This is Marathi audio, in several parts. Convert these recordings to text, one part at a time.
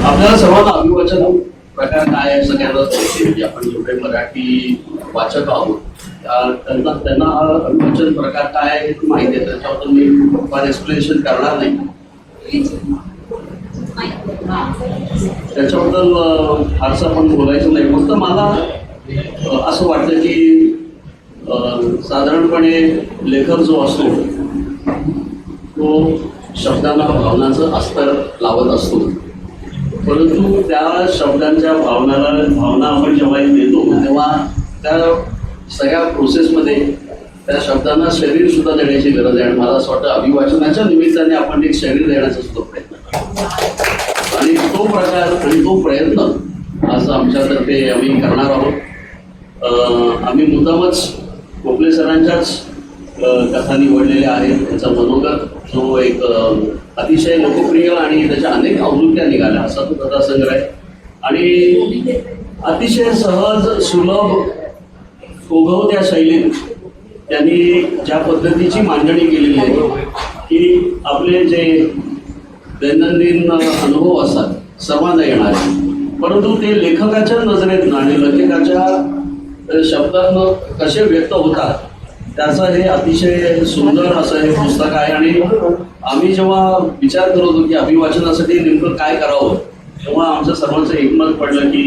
आपल्याला सर्वांना अभिवाचन प्रकार काय आहे सगळ्यांनाच माहिती, म्हणजे आपण जेवढे मराठी वाचक आहोत त्यांना हा अभिवाचन प्रकार काय आहे हे माहिती आहे. त्याच्याबद्दल मी फार एक्सप्लेनेशन करणार नाही. त्याच्याबद्दल फारसं आपण बोलायचं नाही. फक्त मला असं वाटतं की साधारणपणे लेखक जो असतो तो शब्दांना भावनांचं अस्तर लावत असतो, परंतु त्या शब्दांच्या भावना आपण जेव्हा देतो तेव्हा त्या सगळ्या प्रोसेसमध्ये त्या शब्दांना शरीर सुद्धा देण्याची गरज आहे. आणि मला असं वाटतं अभिवाचनाच्या निमित्ताने आपण एक शरीर देण्याचा सुद्धा प्रयत्न करतो आणि तो प्रकार आणि तो प्रयत्न आज आमच्यातर्फे आम्ही करणार आहोत. आम्ही मुद्दामच गोखले सरांच्याच कथा निवडलेल्या आहेत. त्याचा मनोगत जो एक अतिशय लोकप्रिय आणि त्याच्या अनेक आवृत्त्या निघाल्या असा तो कथासंग्रह आहे आणि अतिशय सहज सुलभ ओघवत्या शैलीत त्यांनी ज्या पद्धतीची मांडणी केलेली आहे की आपले जे दैनंदिन अनुभव असतात सर्वांना येणारे, परंतु ते लेखकाच्या नजरेतनं आणि लेखकाच्या शब्दातनं कसे व्यक्त होतात त्याचं हे अतिशय सुंदर असं हे पुस्तक आहे. आणि आम्ही जेव्हा विचार करत होतो की अभिवाचनासाठी नेमकं काय करावं तेव्हा आमचं सर्वांचं एकमत पडलं की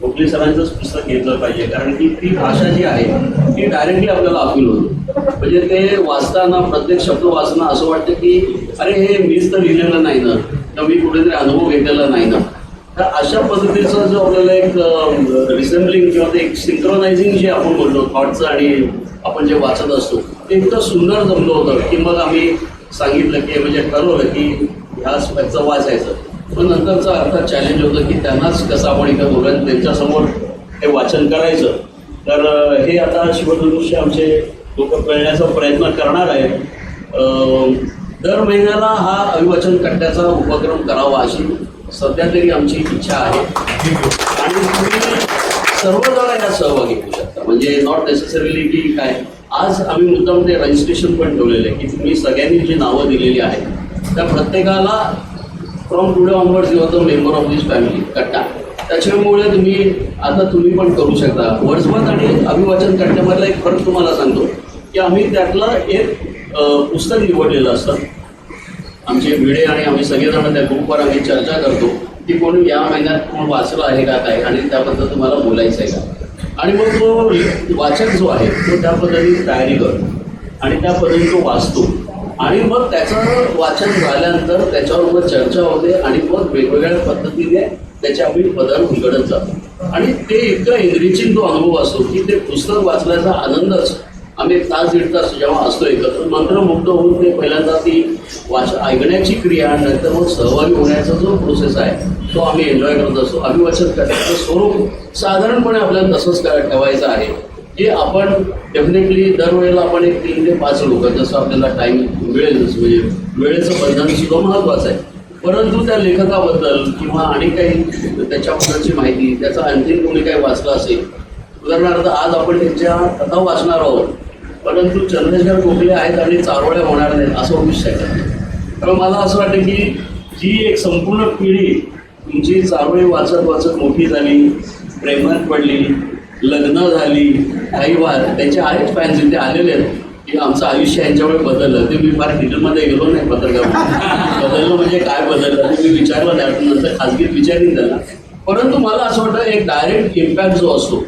गोखले सरांचंच पुस्तक घेतलं पाहिजे, कारण की ती भाषा जी आहे ती डायरेक्टली आपल्याला अपील होते. म्हणजे ते वाचताना प्रत्येक शब्द वाचणं असं वाटतं की अरे हे मीच तर लिहिलेलं नाही ना, तर मी कुठेतरी अनुभव घेतलेला नाही ना. तर अशा पद्धतीचं जो आपल्याला एक रिसेंबलिंग किंवा ते एक सिंक्रोनायझिंग जे आपण बोलतो थॉटचं आणि आपण जे वाचत असतो ते इतकं सुंदर जमलं होतं की मग आम्ही सांगितलं की म्हणजे ठरवलं की ह्या स्पेक्टचं वाचायचं. पण नंतरचं अर्थात चॅलेंज होतं की त्यांनाच कसं आपण इथं बोलून त्यांच्यासमोर हे वाचन करायचं. तर हे आता शिवधनुष्य आमचे लोक कळण्याचा प्रयत्न करणार आहे. दर महिन्याला हा अभिवाचन कट्ट्याचा उपक्रम करावा अशी सध्या तरी आमची इच्छा आहे आणि तुम्ही सर्वजण यात सहभागी होऊ शकता. म्हणजे नॉट नेसेसरीली की काय, आज आम्ही मुद्दाम ते रजिस्ट्रेशन पण ठेवलेलं आहे की तुम्ही सगळ्यांनी जी नावं दिलेली आहेत त्या प्रत्येकाला from today onwards you are the member of this family Katta. त्याच्यामुळे तुम्ही पण करू शकता. वर्ड्सवर्थ आणि अभिवाचन कट्ट्यामधला एक फरक तुम्हाला सांगतो की आम्ही त्यातलं एक पुस्तक निवडलेलं असतं. आमचे भिडे आणि आम्ही सगळेजण त्या ग्रुपवर आम्ही चर्चा करतो की कोणी या महिन्यात कोण वाचलं आहे का काय आणि त्याबद्दल तुम्हाला बोलायचं आहे का. आणि मग तो वाचक जो आहे तो त्या पद्धतीने तयारी करतो आणि त्या पद्धतीने तो वाचतो आणि मग त्याचं वाचन झाल्यानंतर त्याच्याबरोबर चर्चा होते आणि मग वेगवेगळ्या पद्धतीने त्याचे आम्ही बदल उघडत जातो. आणि ते इतकं एनरिचिंग तो अनुभव असतो की ते पुस्तक वाचण्याचा आनंदच आम्ही एक तास दीड तास जेव्हा असतो एकत्र मंत्रमुग्ध होऊन ते पहिल्यांदा ती ऐकण्याची क्रिया आणि नंतर मग सहभागी होण्याचा जो प्रोसेस आहे तो आम्ही एन्जॉय करत असतो. अभिवाचन करण्याचं स्वरूप साधारणपणे आपल्याला तसंच ठेवायचं आहे की आपण डेफिनेटली दरवेळेला आपण एक 3 ते 5 लोक जसं आपल्याला टाईम मिळेलच, म्हणजे वेळेचं बंधन सुद्धा महत्त्वाचं आहे, परंतु त्या लेखकाबद्दल किंवा आणि काही त्याच्याबद्दलची माहिती त्याचा आणखीन कोणी काही वाचलं असेल. उदाहरणार्थ आज आपण त्यांच्या कथा वाचणार आहोत परंतु चंद्रशेखर गोखले आहेत आणि चारोळ्या होणार नाहीत असं होऊच शकत नाही. कारण मला असं वाटतं की जी एक संपूर्ण पिढी तुमची चारोळी वाचत वाचत मोठी झाली, प्रेमात पडली, लग्न झाली, काही त्यांचे आहेत फॅन्स इथे आलेले आहेत की आमचं आयुष्य यांच्यामुळे बदललं. ते मी फार डिटेलमध्ये गेलो नाही पत्रकार बदललं म्हणजे काय बदललं ते मी विचारलं नाही, नंतर खाजगीत विचारली त्यांना. परंतु मला असं वाटतं एक डायरेक्ट इम्पॅक्ट जो असतो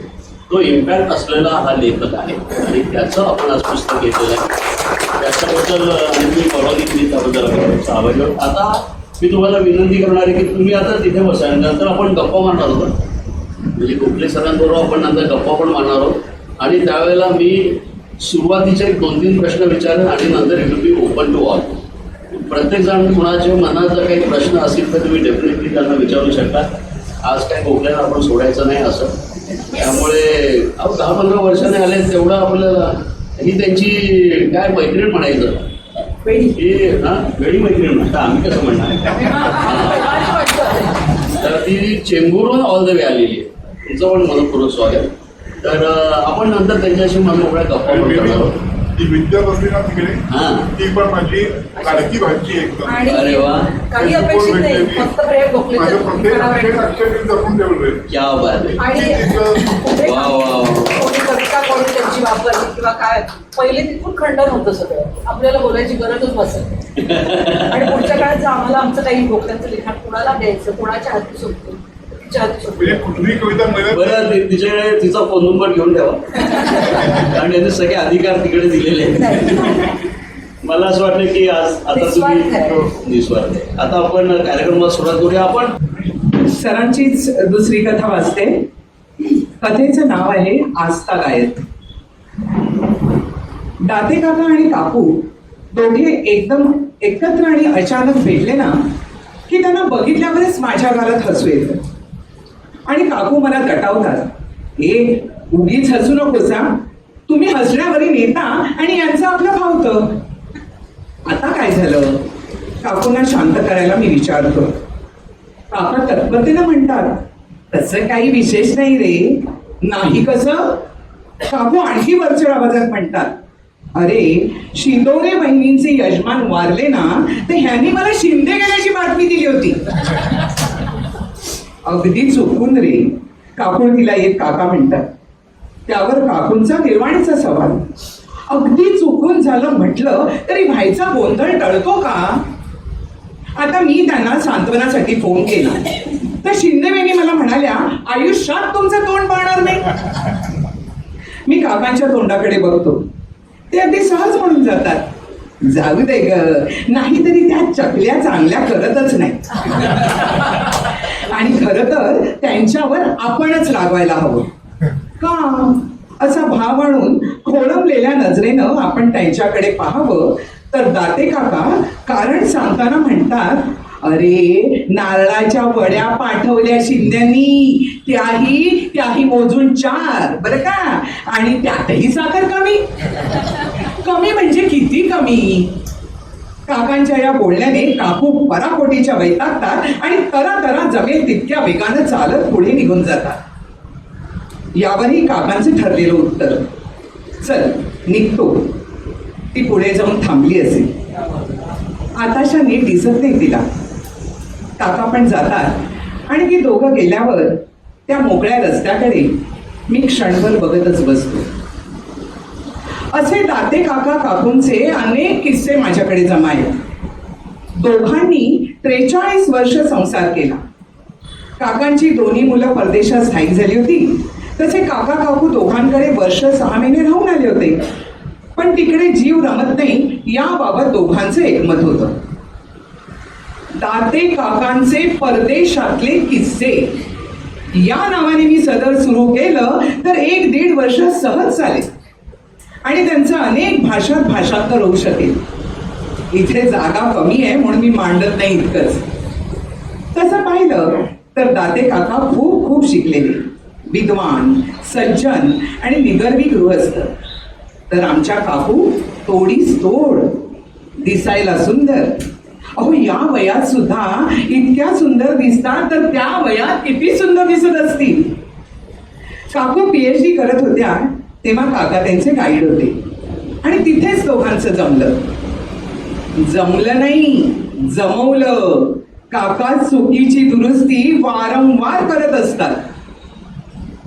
तो इम्पॅक्ट असलेला हा लेखक आहे आणि त्याचं आपण आज पुस्तक घेतलेलं आहे. त्याच्याबद्दल आणि मी परवानगी दिली त्याबद्दल आभारी. आता मी तुम्हाला विनंती करणार आहे की तुम्ही आता तिथे बसा, नंतर आपण गप्पा मारणार आहोत. म्हणजे गोखले सरांबरोबर आपण नंतर गप्पा पण मारणार आहोत आणि त्यावेळेला मी सुरुवातीचे 2-3 प्रश्न विचारेन आणि नंतर it will be open to all. प्रत्येकजण कुणाच्या मनात जर काही प्रश्न असतील तर तुम्ही डेफिनेटली त्यांना विचारू शकता. आज काय गोखल्याला आपण सोडायचं नाही असं, त्यामुळे 10-15 वर्षाने आले तेवढं आपल्याला ही त्यांची काय मैत्रीण म्हणायचं की वेळी मैत्रीण म्हणता आम्ही कसं म्हणणार. तर ती चेंबूरहून ऑल द वे आलेली आहे. तुमचं पण मनपूर्वक स्वागत. तर आपण नंतर त्यांच्याशी मनमोकळ्या गप्पा पण करणार आहोत. ती विद्या बसली ना तिकडे, हा. ती पण माझी लाडकी भाजी एकदम. आणि अरे वा. काही अपेक्षित नाही, फक्त प्रेम भोगले माझं प्रत्येक अक्षर मी जपून ठेवलंय. क्या बात आहे. आणि कुठे वा, वा, वा. कोणी कविता कोणी त्यांची वापरली किंवा काय, पहिले तिथून खंडन होतं सगळं, आपल्याला बोलायची गरजच बसत. आणि पुढच्या काळात जर आम्हाला आमचं काही भोगल्यांचं लिखाण कोणाला द्यायचं, कोणाच्या हाती सुटतो, तिच्या हाती सुटतो. म्हणजे कुठली कविता मिळत बरं तिच्याकडे तिचा फोन नंबर घेऊन ठेवा, कारण त्यांचे सगळे अधिकार तिकडे दिलेले आहेत. मला असं वाटतं की आज आता निस्वार्थ आहे. तुम्ही निस्वार्थ आहे. आता आपण कार्यक्रमाला सुरुवात करूया. आपण सरांचीच दुसरी कथा वाचते. कथेचं नाव आहे आस्था गायत. दाते काका आणि काकू दोघे एकदम एकत्र आणि अचानक भेटले ना की त्यांना बघितल्यावरच माझ्या गालात हसू येतं. आणि काकू मला दटावतात, हे उगीच हसू नकोस हा, तुम्ही हसण्यावरील येता आणि यांचं आपलं भावतं. आता काय झालं? काकूंना शांत करायला मी विचारतो. काका तत्परतेनं म्हणतात, तसं काही विशेष नाही रे. नाही कसं? काकू आणखी वरचढ आवाजात म्हणतात, अरे शिंदोरे बहिणींचे यजमान वारले ना, तर ह्यांनी मला शिंदे गेल्याची बातमी दिली होती. अगदी चुकून रे, काकू तिला एक काका म्हणतात. त्यावर काकूंचा निर्वाणीचा सवाल, अगदी चुकून झालं म्हटलं तरी व्हायचा गोंधळ टळतो का? आता मी त्यांना सांत्वनासाठी फोन केला तर शिंदेवेनी मला म्हणाल्या, आयुष्यात तुमचं तोंड पाहणार नाही. मी काकांच्या तोंडाकडे बघतो, ते अगदी सहज म्हणून जातात, जाऊ दे ग, नाहीतरी त्या चकल्या चांगल्या करतच नाही. आणि खरं तर त्यांच्यावर आपणच रागवायला हवं का? असा भाव आणून खोळंबलेल्या नजरेनं आपण त्यांच्याकडे पाहावं. तर दाते काका कारण सांगताना म्हणतात, अरे नारळाच्या वड्या पाठवल्या शिंद्यांनी, त्याही मोजून 4 बरं का, आणि त्यातही साखर कमी. कमी म्हणजे किती कमी? काकांच्या या बोलण्याने काकू पराकोटीच्या वैतागतात आणि तरा जमेल तितक्या वेगानं चालत पुढे निघून जातात. यावरही काकांचं ठरलेलं उत्तर, चल निघतो. ती पुढे जाऊन थांबली असेल. आताशा नीट दिसत नाही तिला. काका पण जातात आणि ती दोघं गेल्यावर त्या मोकळ्या रस्त्याकडे मी क्षणभर बघतच बसतो. असे दाते काका काकूंचे अनेक किस्से माझ्याकडे जमा आहेत. दोघांनी 43 वर्ष संसार केला. काकांची दोन्ही मुलं परदेशात स्थायिक झाली होती. तसे काका काकू दोघांकडे वर्ष 6 महिने राहून आले होते. पण तिकडे जीव रमत नाही याबाबत दोघांचं एकमत होतं. दाते काकांचे परदेशातले किस्से या नावाने मी सदर सुरू केलं तर 1-1.5 वर्ष सहज चालेल आणि त्यांचं अनेक भाषात भाषांतर होऊ शकेल. इथे जागा कमी आहे म्हणून मी मांडत नाही इतकंच. तसं पाहिलं तर दाते काका खूप खूप शिकलेले, विद्वान, सज्जन आणि निगर्वी गृहस्थ. तर आमच्या काकू तोडीस तोड, दिसायला सुंदर. अहो या वयात सुद्धा इतक्या सुंदर दिसतात तर त्या वयात किती सुंदर दिसत असतील. काकू PhD करत होत्या तेव्हा काका त्यांचे गाईड होते आणि तिथेच दोघांचं जमलं नाही, जमवलं. काका चुकीची दुरुस्ती वारंवार करत असतात.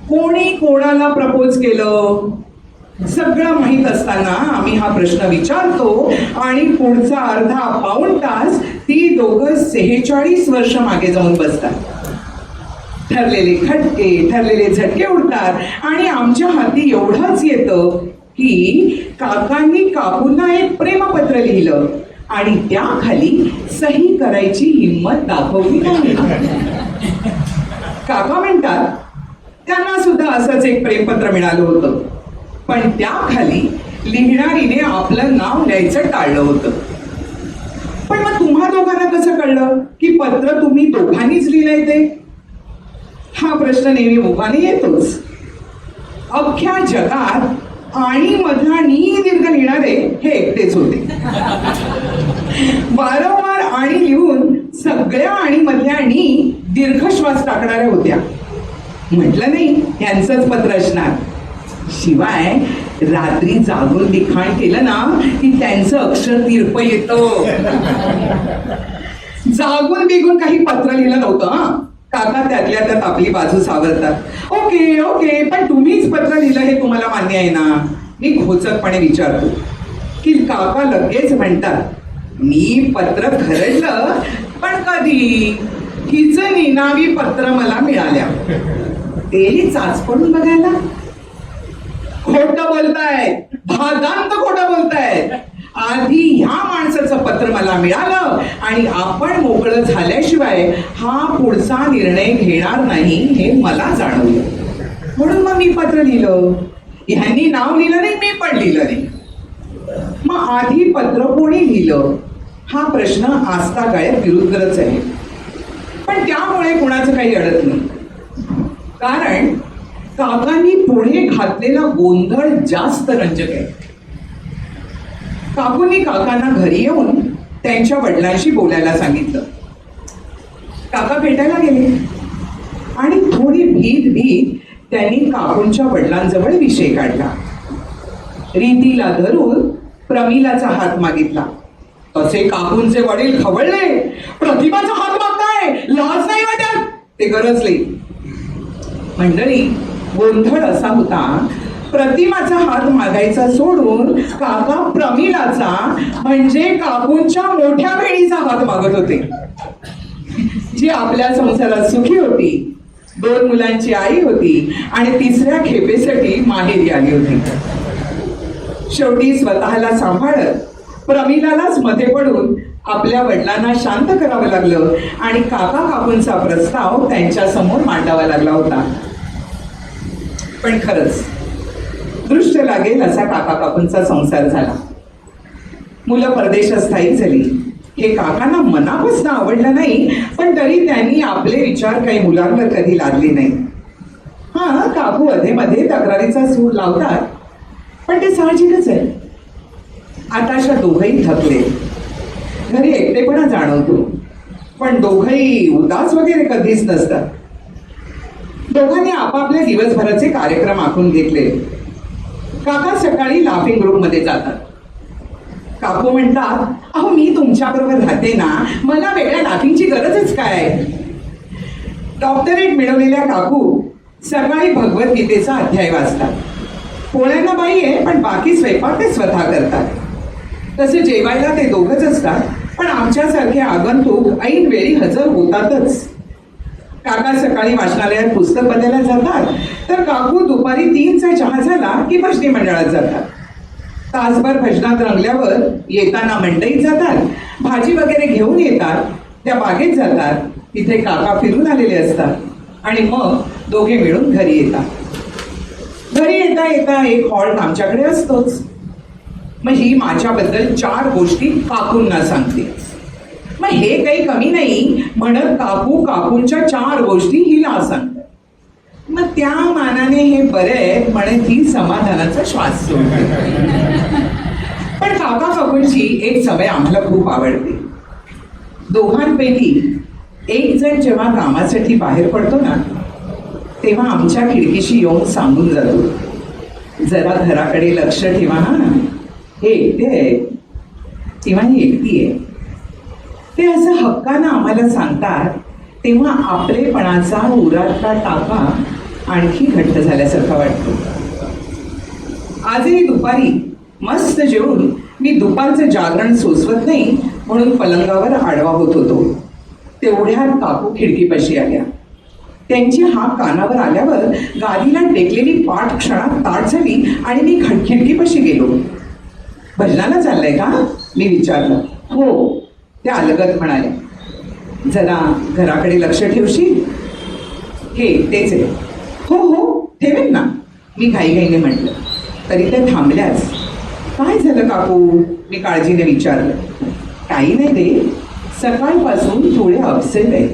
कोणी कोणाला प्रपोज केलं सगळं माहीत असताना आम्ही हा प्रश्न विचारतो आणि पुढचा अर्धा पाऊण तास ती दोघं 46 वर्ष मागे जाऊन बसतात. ठरलेले खटके, ठरलेले झटके उडतात आणि आमच्या हाती एवढंच येतं की काकांनी काकूंना एक प्रेमपत्र लिहिलं आणि त्याखाली सही करायची हिंमत दाखवली नाही. काका म्हणतात त्यांना सुद्धा असंच एक प्रेमपत्र मिळालं होतं, पण त्याखाली लिहिणारीने आपलं नाव लिहायचं टाळलं होतं. पण मग तुम्हा दोघांना कसं कळलं की पत्र तुम्ही दोघांनीच लिहिलंय ते? हा प्रश्न नेहमी मुखाने येतोच. अख्ख्या जगात आणि मधला नी दीर्घ लिहिणारे हे एकटेच होते. वारंवार आणि लिहून सगळ्या आणि मधल्या नी दीर्घ श्वास टाकणाऱ्या होत्या. म्हटलं नाही यांचंच पत्र असणार. शिवाय रात्री जागून लिखाण केलं ना की त्यांचं अक्षर तिरप येतं. जागून बिगून काही पत्र लिहिलं नव्हतं हा. काका त्यातल्या त्यात आपली बाजू सावरतात. ओके ओके, पण तुम्हीच पत्र लिहिलं हे तुम्हाला मान्य आहे ना? मी खोचकपणे विचारतो की काका लगेच म्हणतात, मी पत्र खरडलं पण कधी? हिचं निनावी पत्र मला मिळाल्या. ते चाचपडून बघायला. खोटं बोलतायत, भादांत खोटं बोलतायत. आधी ह्या माणसाचं पत्र मला मिळालं आणि आपण मोकळं झाल्याशिवाय हा पुढचा निर्णय घेणार नाही हे मला जाणवलं. म्हणून मग मी पत्र लिहिलं. ह्यांनी नाव लिहिलं नाही, मी पण लिहिलं नाही. मग आधी पत्र कोणी लिहिलं हा प्रश्न आजतागायत विरुद्धच आहे. पण त्यामुळे कुणाचं काही अडत नाही. कारण काकांनी पुढे घातलेला गोंधळ जास्त रंजक आहे. काकूंनी काकांना घरी येऊन त्यांच्या वडिलांशी बोलायला सांगितलं. काका भेटायला गेले आणि थोडी भीत भीत त्यांनी काकूंच्या वडिलांजवळ विषय काढला. रीतीला धरून प्रमिलाचा हात मागितला. तसे काकूंचे वडील खवळले. प्रतिभाचा हात मागताय, लाज नाही वाटत? ते गरजले. मंडळी, गोंधळ असा होता, प्रतिमाचा हात मागायचा सोडून काका प्रमिलाचा म्हणजे काकूंच्या मोठ्या बहिणीचा हात मागत होते, जी आपल्या संसारात सुखी होती, 2 मुलांची आई होती आणि 3ऱ्या खेपेसाठी माहेरी आली होती. शेवटी स्वतःला सांभाळत प्रमिलालाच मध्ये पडून आपल्या वडिलांना शांत करावं लागलं आणि काका काकूंचा प्रस्ताव त्यांच्या समोर मांडावा लागला होता. पण खरंच दृष्ट लागेल असा काका काकूंचा संसार झाला. मुलं परदेशात स्थायिक झाली. हे काकांना मनापासून आवडलं नाही, पण तरी त्यांनी आपले विचार काही मुलांवर कधी लादले नाही. हा, काकू अधेमध्ये तक्रारीचा सूर लावतात, पण ते साहजिकच आहे. आताशा दोघंही थकले. घरी एकटेपणा जाणवतो, पण दोघंही उदास वगैरे कधीच नसतात. दोघांनी आपापल्या दिवसभराचे कार्यक्रम आखून घेतले. काका सकाळी लाफिंग ग्रुप मध्ये जातात. काकू म्हणतात, अहो मी तुमच्या बरोबर राहते ना, मला वेगळ्या लाफिंगची गरजच काय? डॉक्टरेट मिळवलेल्या काकू सकाळी भगवद्गीतेचा अध्याय वाचतात. पोळ्यांना बाई आहे, पण बाकी स्वयंपाक ते स्वतः करतात. तसे जेवायला ते दोघंच असतात, पण आमच्यासारखे आगंतुक ऐन वेळी हजर होतातच. काका सकाळी वाचनालयात पुस्तक बदलायला जातात, तर काकू दुपारी 3चा चहा झाला की भजनी मंडळात जातात. तासभर भजनात रंगल्यावर येताना मंडईत जातात, भाजी वगैरे घेऊन येतात, त्या बागेत जातात, तिथे काका फिरून आलेले असतात आणि मग दोघे मिळून घरी येतात. घरी येता येता एक हॉल्ट आमच्याकडे असतोच. मग ही माझ्याबद्दल 4 गोष्टी काकूंना सांगते. मग हे काही कमी नाही म्हणत काकू काकूंच्या 4 गोष्टी हिला सांगतात. मग त्या मानाने हे बरे म्हणत ही समाधानाचा श्वास सोडते. पण काका काकूंची एक सवय आम्हाला खूप आवडते. दोघांपैकी एक जण जेव्हा कामासाठी बाहेर पडतो ना, तेव्हा आमच्या खिडकीशी येऊन सांगून जातो, जरा घराकडे लक्ष ठेवा हा, हे एकटे आहे किंवा ही एकटी आहे. ते असं हक्कानं आम्हाला सांगतात, तेव्हा आपलेपणाचा उरातला टाका आणखी घट्ट झाल्यासारखा वाटतो. आजही दुपारी मस्त जेवून मी दुपारचं जागरण सोसवत नाही म्हणून पलंगावर आडवा होत होतो. तेवढ्यात काकू खिडकीपाशी आल्या. त्यांची हाक कानावर आल्यावर गादीला टेकलेली पाठ क्षणात ताट झाली आणि मी खिडकीपाशी गेलो. भजनाला चाललंय का? मी विचारलं. हो, त्या अलगद म्हणाल्या. जरा घराकडे लक्ष ठेवशील? हे तेच आहे. हो हो ठेवेन ना, मी घाईघाईने म्हटलं. तरी त्या थांबल्याच. काय झालं काकू? मी काळजीने विचारलं. काही नाही रे, सकाळपासून थोडे अपसेट आहे,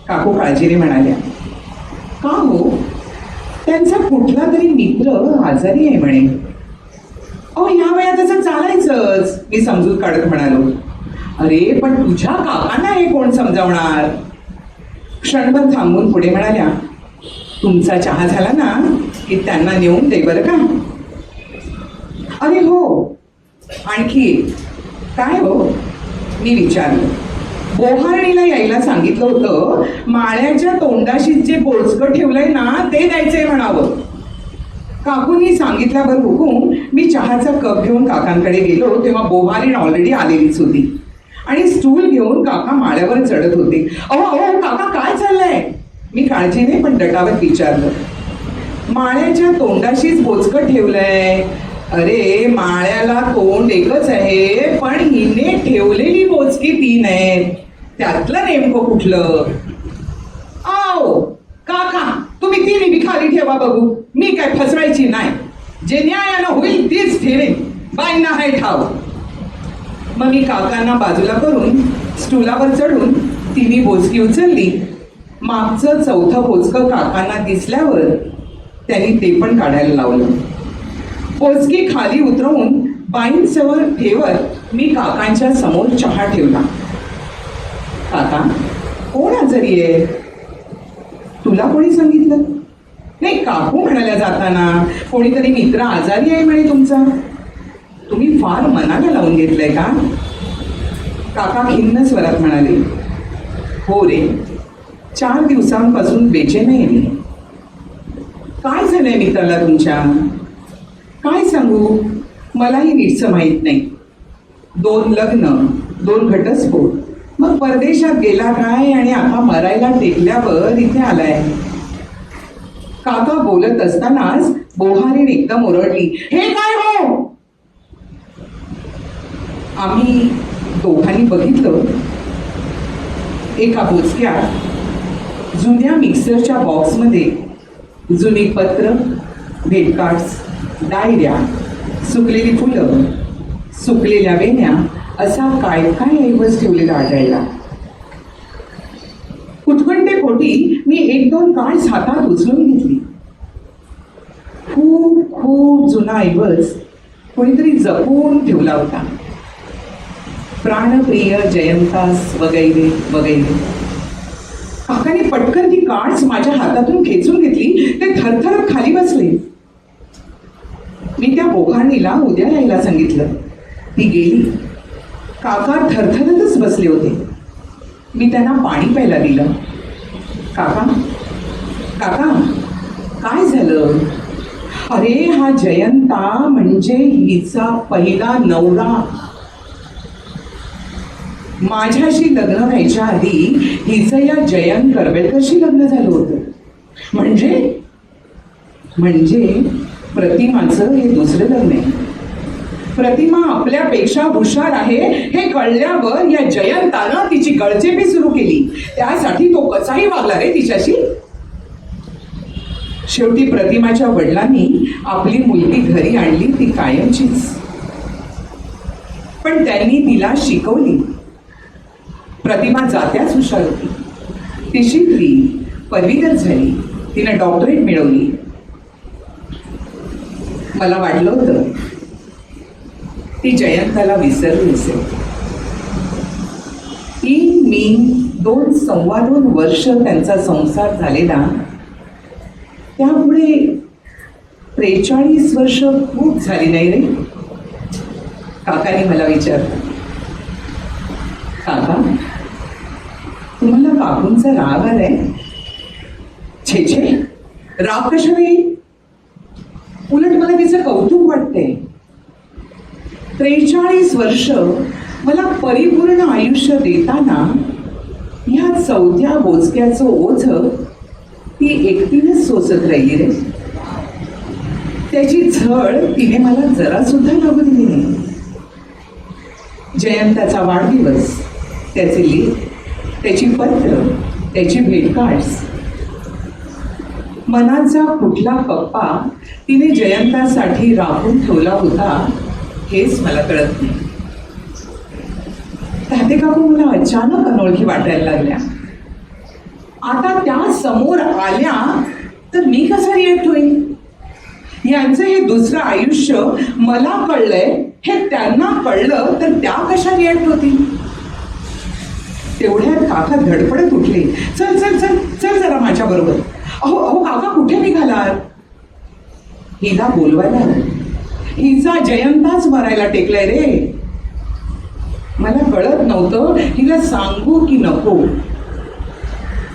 काकू काळजीने म्हणाल्या. का हो? त्यांचा कुठला तरी मित्र आजारी आहे म्हणे. अहो ह्या वयात असं चालायचंच, मी समजूत काढत म्हणालो. अरे पण तुझ्या काकांना हे कोण समजावणार? क्षणभर थांबून पुढे म्हणाल्या, तुमचा चहा झाला ना? की त्यांना नेऊन दे बरं का. अरे हो, आणखी काय हो, मी विचारलं. बोहारणीला यायला सांगितलं होतं, माळ्याच्या तोंडाशी जे बोचकं ठेवलंय ना ते द्यायचंय म्हणावं. काकूंनी सांगितल्यावर हुकूम मी चहाचा कप घेऊन काकांकडे गेलो तेव्हा बोहारीण ऑलरेडी आलेलीच होती आणि स्टूल घेऊन काका माळ्यावर चढत होते. अहो अहो काका काय चाललंय, मी काळजीने पण दटावत विचारलं. माळ्याच्या तोंडाशीच बोचकं ठेवलंय. अरे माळ्याला तोंड एकच आहे, पण हिने ठेवलेली बोचकी 3 आहेत, त्यातलं नेमकं कुठलं. आओ काका तुम्ही 3 बी खाली ठेवा बघू, मी काय फसवायची नाही, जे न्यायानं होईल तीच ठेवेन, बाईंना हाय ठाव. मग मी काकांना बाजूला करून स्टूलावर चढून 3 बोचकी उचलली. मागचं 4थं बोचकं काकांना दिसल्यावर त्यांनी ते पण काढायला लावलं. बोचकी खाली उतरवून बाईंसवर ठेवत मी काकांच्या समोर चहा ठेवला. काका कोण आजारी आहे, तुला कोणी सांगितलं. नाही काकू म्हणाल्या जाताना, कोणीतरी मित्र आजारी आहे म्हणे तुमचा, तुम्ही फार मनाला लावून घेतलंय का. काका खिन्न स्वरात म्हणाले, हो रे 4 दिवसांपासून बेचैन आहे मी. काय झालंय मित्राला तुमच्या, काय सांगू, मलाही नीटसं माहीत नाही. 2 लग्न, 2 घटस्फोट, मग परदेशात गेला काय आणि आता मरायला टेकल्यावर इथे आलाय. काका बोलत असतानाच बोहारीण एकदम ओरडली, हे काय हो. आम्ही दोघांनी बघितलं, एका बोचक्यात जुन्या मिक्सरच्या बॉक्समध्ये जुनी पत्र, भेटकार्ड्स, डायऱ्या, सुकलेली फुलं, सुकलेल्या वेण्या असा काय काय ऐवज ठेवलेला आढळला. उत्कंठेपोटी मी 1-2 कार्ड्स हातात उचलून घेतली. खूप खूप जुना ऐवज कोणीतरी जपून ठेवला होता. प्राणप्रिय जयंतास वगैरे वगैरे. काकाने पटकन ती कार्ड्स माझ्या हातातून खेचून घेतली. ते थरथरत खाली बसले. मी त्या बोहारणीला उद्या यायला सांगितलं, ती गेली. काका थरथरतच बसले होते. मी त्यांना पाणी प्यायला दिलं. काका काका काय झालं. अरे हा जयंता म्हणजे हिचा पहिला नवरा. माझ्याशी लग्न व्हायच्या आधी हिचं या जयंत करवेळकरशी लग्न झालं होतं. म्हणजे प्रतिमाचं हे दुसरं लग्न आहे. प्रतिमा आपल्यापेक्षा हुशार आहे हे कळल्यावर या जयंतानं तिची गळचेपी सुरू केली. त्यासाठी तो कसाही वागला रे तिच्याशी. शेवटी प्रतिमाच्या वडिलांनी आपली मुलगी घरी आणली, ती कायमचीच. पण त्यांनी तिला शिकवली. प्रतिमा जात्याच हुशार होती. ती शिकली, पदवीधर झाली, तिने डॉक्टरेट मिळवली. मला वाटलं होतं ती जयंताला विसरली असेल. मी 2 वर्ष त्यांचा संसार झालेला. त्यामुळे 43 वर्ष खूप झाली नाही रे. काकाने मला विचारलं, काका तुम्हाला काकूंचा राग आलाय. छे छे, राग कशाला येईल, उलट मला तिचं कौतुक वाटतंय. 43 वर्ष मला परिपूर्ण आयुष्य देताना ह्या 4थ्या बोचक्याचं ओझ ती एकटीनेच सोसत राहिली रे. त्याची झळ तिने मला जरा सुद्धा लागू दिली नाही. जयंताचा वाढदिवस, त्याचे लेख, त्याची पत्र, त्याची भेटकार्ड्स, मनाचा कुठला कप्पा तिने जयंतासाठी राखून ठेवला होता हेच मला कळत नाही. ताते काकू मला अचानक अनोळखी वाटायला लागल्या. आता त्या समोर आल्या तर मी कसा रिॲक्ट होईल. यांचं हे दुसरं आयुष्य मला कळलंय हे त्यांना कळलं तर त्या कशा रिॲक्ट होतील. तेवढ्यात काका धडपडत उठले. चल चल चल चल जरा माझ्या बरोबर. अहो अहो काका कुठे निघालात. हिला बोलवायला हवं. हिचा जयंताच मरायला टेकलाय रे. मला कळत नव्हतं हिला सांगू की नको.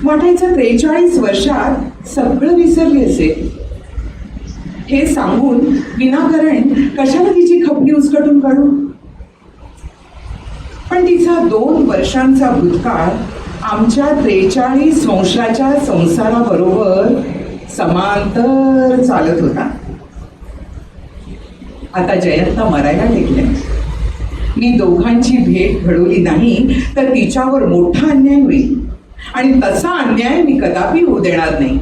वाटायचं 43 वर्षात सगळं विसरली असेल. हे सांगून विनाकारण कशाला तिची खपली उचकटून काढू. पण तिचा 2 वर्षांचा भूतकाळ आमच्या 43 वंशाच्या संसाराबरोबर समांतर चालत होता. आता जयंता मरायला टेकल्या. मी दोघांची भेट घडवली नाही तर तिच्यावर मोठा अन्याय होईल आणि तसा अन्याय मी कदापि होऊ देणार नाही.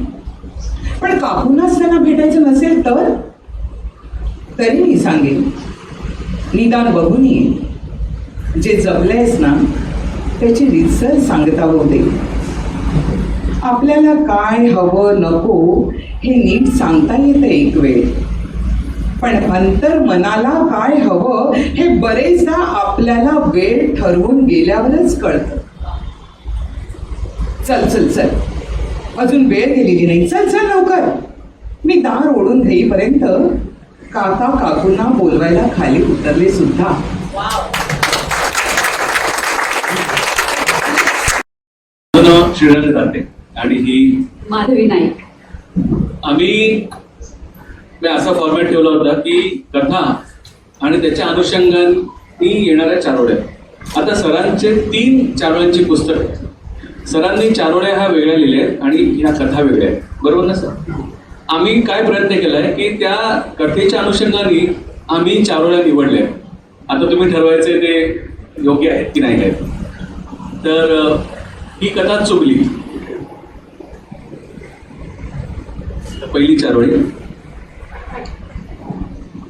पण काकूंनाच त्यांना भेटायचं नसेल तर तरी मी सांगेन, निदान बघून ये. जे जपलंयस ना त्याची रितसर सांगता होऊ दे. आपल्याला काय हवं नको हे नीट सांगता येतं एक वेळ, पण अंतर मनाला काय हवं हे बरेचदा आपल्याला वेळ ठरवून गेल्यावरच कळतं. चल चल चल, अजून वेळ गेलेली नाही. चल चल लवकर. मी दार ओढून घेईपर्यंत काका काकूंना बोलवायला खाली उतरले सुद्धा. श्रीरंग जाते आणि ही माधवी नाईक. आम्ही असा फॉर्मॅट ठेवला होता की कथा आणि त्याच्या अनुषंगाने येणाऱ्या चारोळ्या. आता सरांचे 3 चारोळ्यांची पुस्तक आहेत. सरांनी चारोळ्या ह्या वेगळ्या लिहिल्या आहेत आणि ह्या कथा वेगळ्या आहेत, बरोबर ना सर? आम्ही काय प्रयत्न केलाय की त्या कथेच्या अनुषंगाने आम्ही चारोळ्या निवडल्या. आता तुम्ही ठरवायचे ते योग्य आहेत की नाही काय. तर ही कथा चुकली. पहिली चारोळी,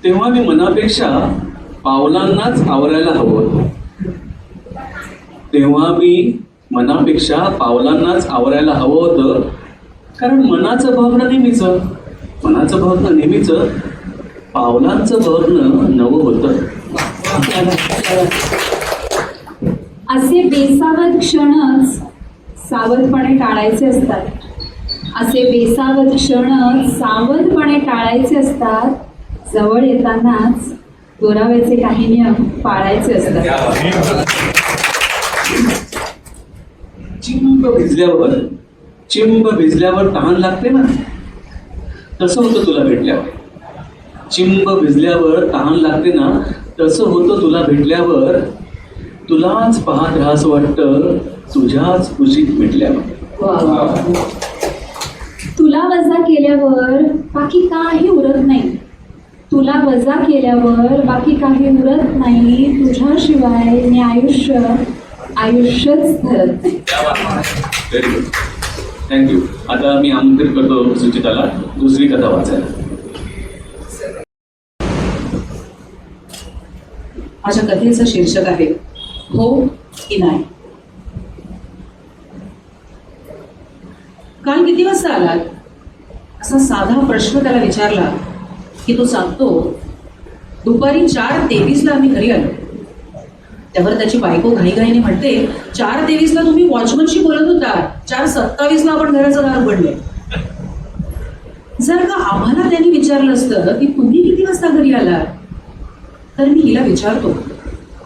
तेव्हा मी मनापेक्षा पावलांनाच आवरायला हवं होतं. तेव्हा मी मनापेक्षा पावलांनाच आवरायला हवं होतं, कारण मनाचं भावना नेहमीच पावलांचं भावनं नवं होतं. असे बेसावध क्षणच सावधपणे टाळायचे असतात. असे बेसावध क्षण सावधपणे टाळायचे असतात. जवळ येतानाच दुराव्याचे काही नियम पाळायचे असतात. चिंब भिजल्यावर तहान लागते ना, तसं होतं तुला भेटल्यावर. चिंब भिजल्यावर तहान लागते ना, तसं होतं तुला भेटल्यावर. तुलाच पाहत राहास वाटतं तुझ्याच कुशीत भेटल्यावर. तुला वजा केल्यावर बाकी काही उरत नाही. तुला वजा केल्यावर बाकी काही उरत नाही. तुझ्याशिवाय मी आयुष्यच धरत नाही. Very good, thank you. आता मी आमंत्रित करतो सुचिताला दुसरी कथा वाचायला. माझ्या कथेचं शीर्षक आहे हो की नाही. काल किती वाजता आलात असा साधा प्रश्न त्याला विचारला की तो सांगतो दुपारी 4:23ला आम्ही घरी आलो. त्यावर त्याची बायको घाईघाईने म्हणते 4:23ला तुम्ही वॉचमनशी बोलत होता, 4:27ला आपण घराचं दार उघडले. जर का आम्हाला त्यांनी विचारलं असतं की तुम्ही किती वाजता घरी आलात, तर मी हिला विचारतो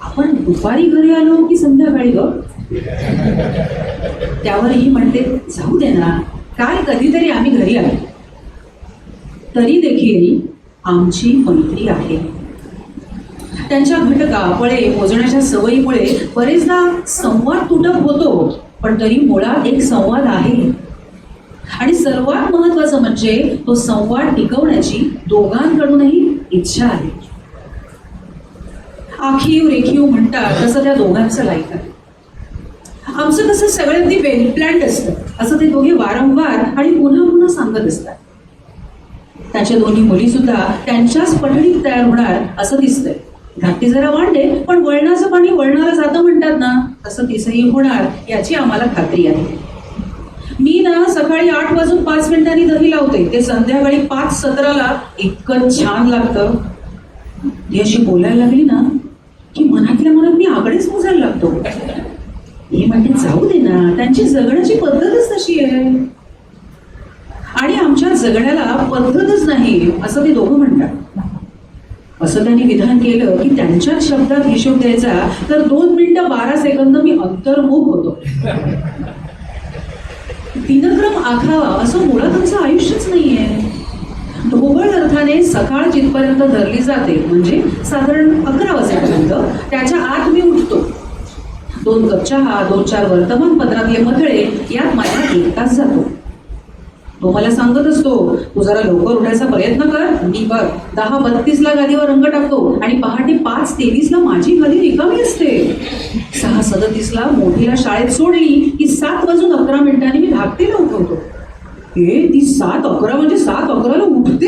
आपण दुपारी घरी आलो की संध्याकाळी ग. त्यावर ही म्हणते जाऊ दे ना, काय कधीतरी आम्ही घरी आलो. तरी देखील आमची मैत्री आहे. त्यांच्या घटका पळे मोजण्याच्या सवयीमुळे बरेचदा संवाद तुटक होतो, पण तरी मुळात एक संवाद आहे. आणि सर्वात महत्वाचं म्हणजे तो संवाद टिकवण्याची दोघांकडूनही इच्छा आहे. आखीव रेखीव म्हणतात तसं त्या दोघांचं लाईफ आहे. आमचं कसं सगळ्यांनी वेल प्लॅन्ड असतं असं ते दोघे वारंवार आणि पुन्हा पुन्हा सांगत असतात. त्यांच्या दोन्ही मुली सुद्धा त्यांच्याच पठडीत तयार होणार असं दिसतंय. घाटी जरा वाढले पण वळणाचं पाणी वळणाला जातं म्हणतात ना, तसं तिसही होणार याची आम्हाला खात्री आहे. मी ना सकाळी 8:05 दही लावते, ते संध्याकाळी 5:17ला इतकं छान लागतं. ती अशी बोलायला लागली ना की मनातल्या मनात मी आकडेच मोजायला लागतो. मी म्हणते जाऊ दे ना, त्यांची जगण्याची पद्धतच तशी आहे. आणि आमच्या जगण्याला पद्धतच नाही असं ते दोघं म्हणतात. असं त्यांनी विधान केलं की त्यांच्याच शब्दात हिशोब द्यायचा तर 2 मिनिटं 12 सेकंद मी अंतर्मुख होतो. दिनक्रम आखावा असं मुळात आमचं आयुष्यच नाहीये. ढोबळ अर्थाने सकाळ जिथपर्यंत धरली जाते म्हणजे साधारण 11 वाजेपर्यंत त्याच्या आत मी उठतो. 2 कप चहा, 2-4 वर्तमानपत्रातले मथळे यात माझा 1 तास जातो. तो मला सांगत असतो, तू जरा लवकर उठायचा प्रयत्न कर. मी बघ 10:32ला गादीवर रंग टाकतो आणि पहाटे 5:23ला माझी गादी रिकामी असते. 6:37ला मोठीला शाळेत सोडली की 7:11 मी धाकटीला उठवतो. ती 7:11 म्हणजे 7:11ला उठते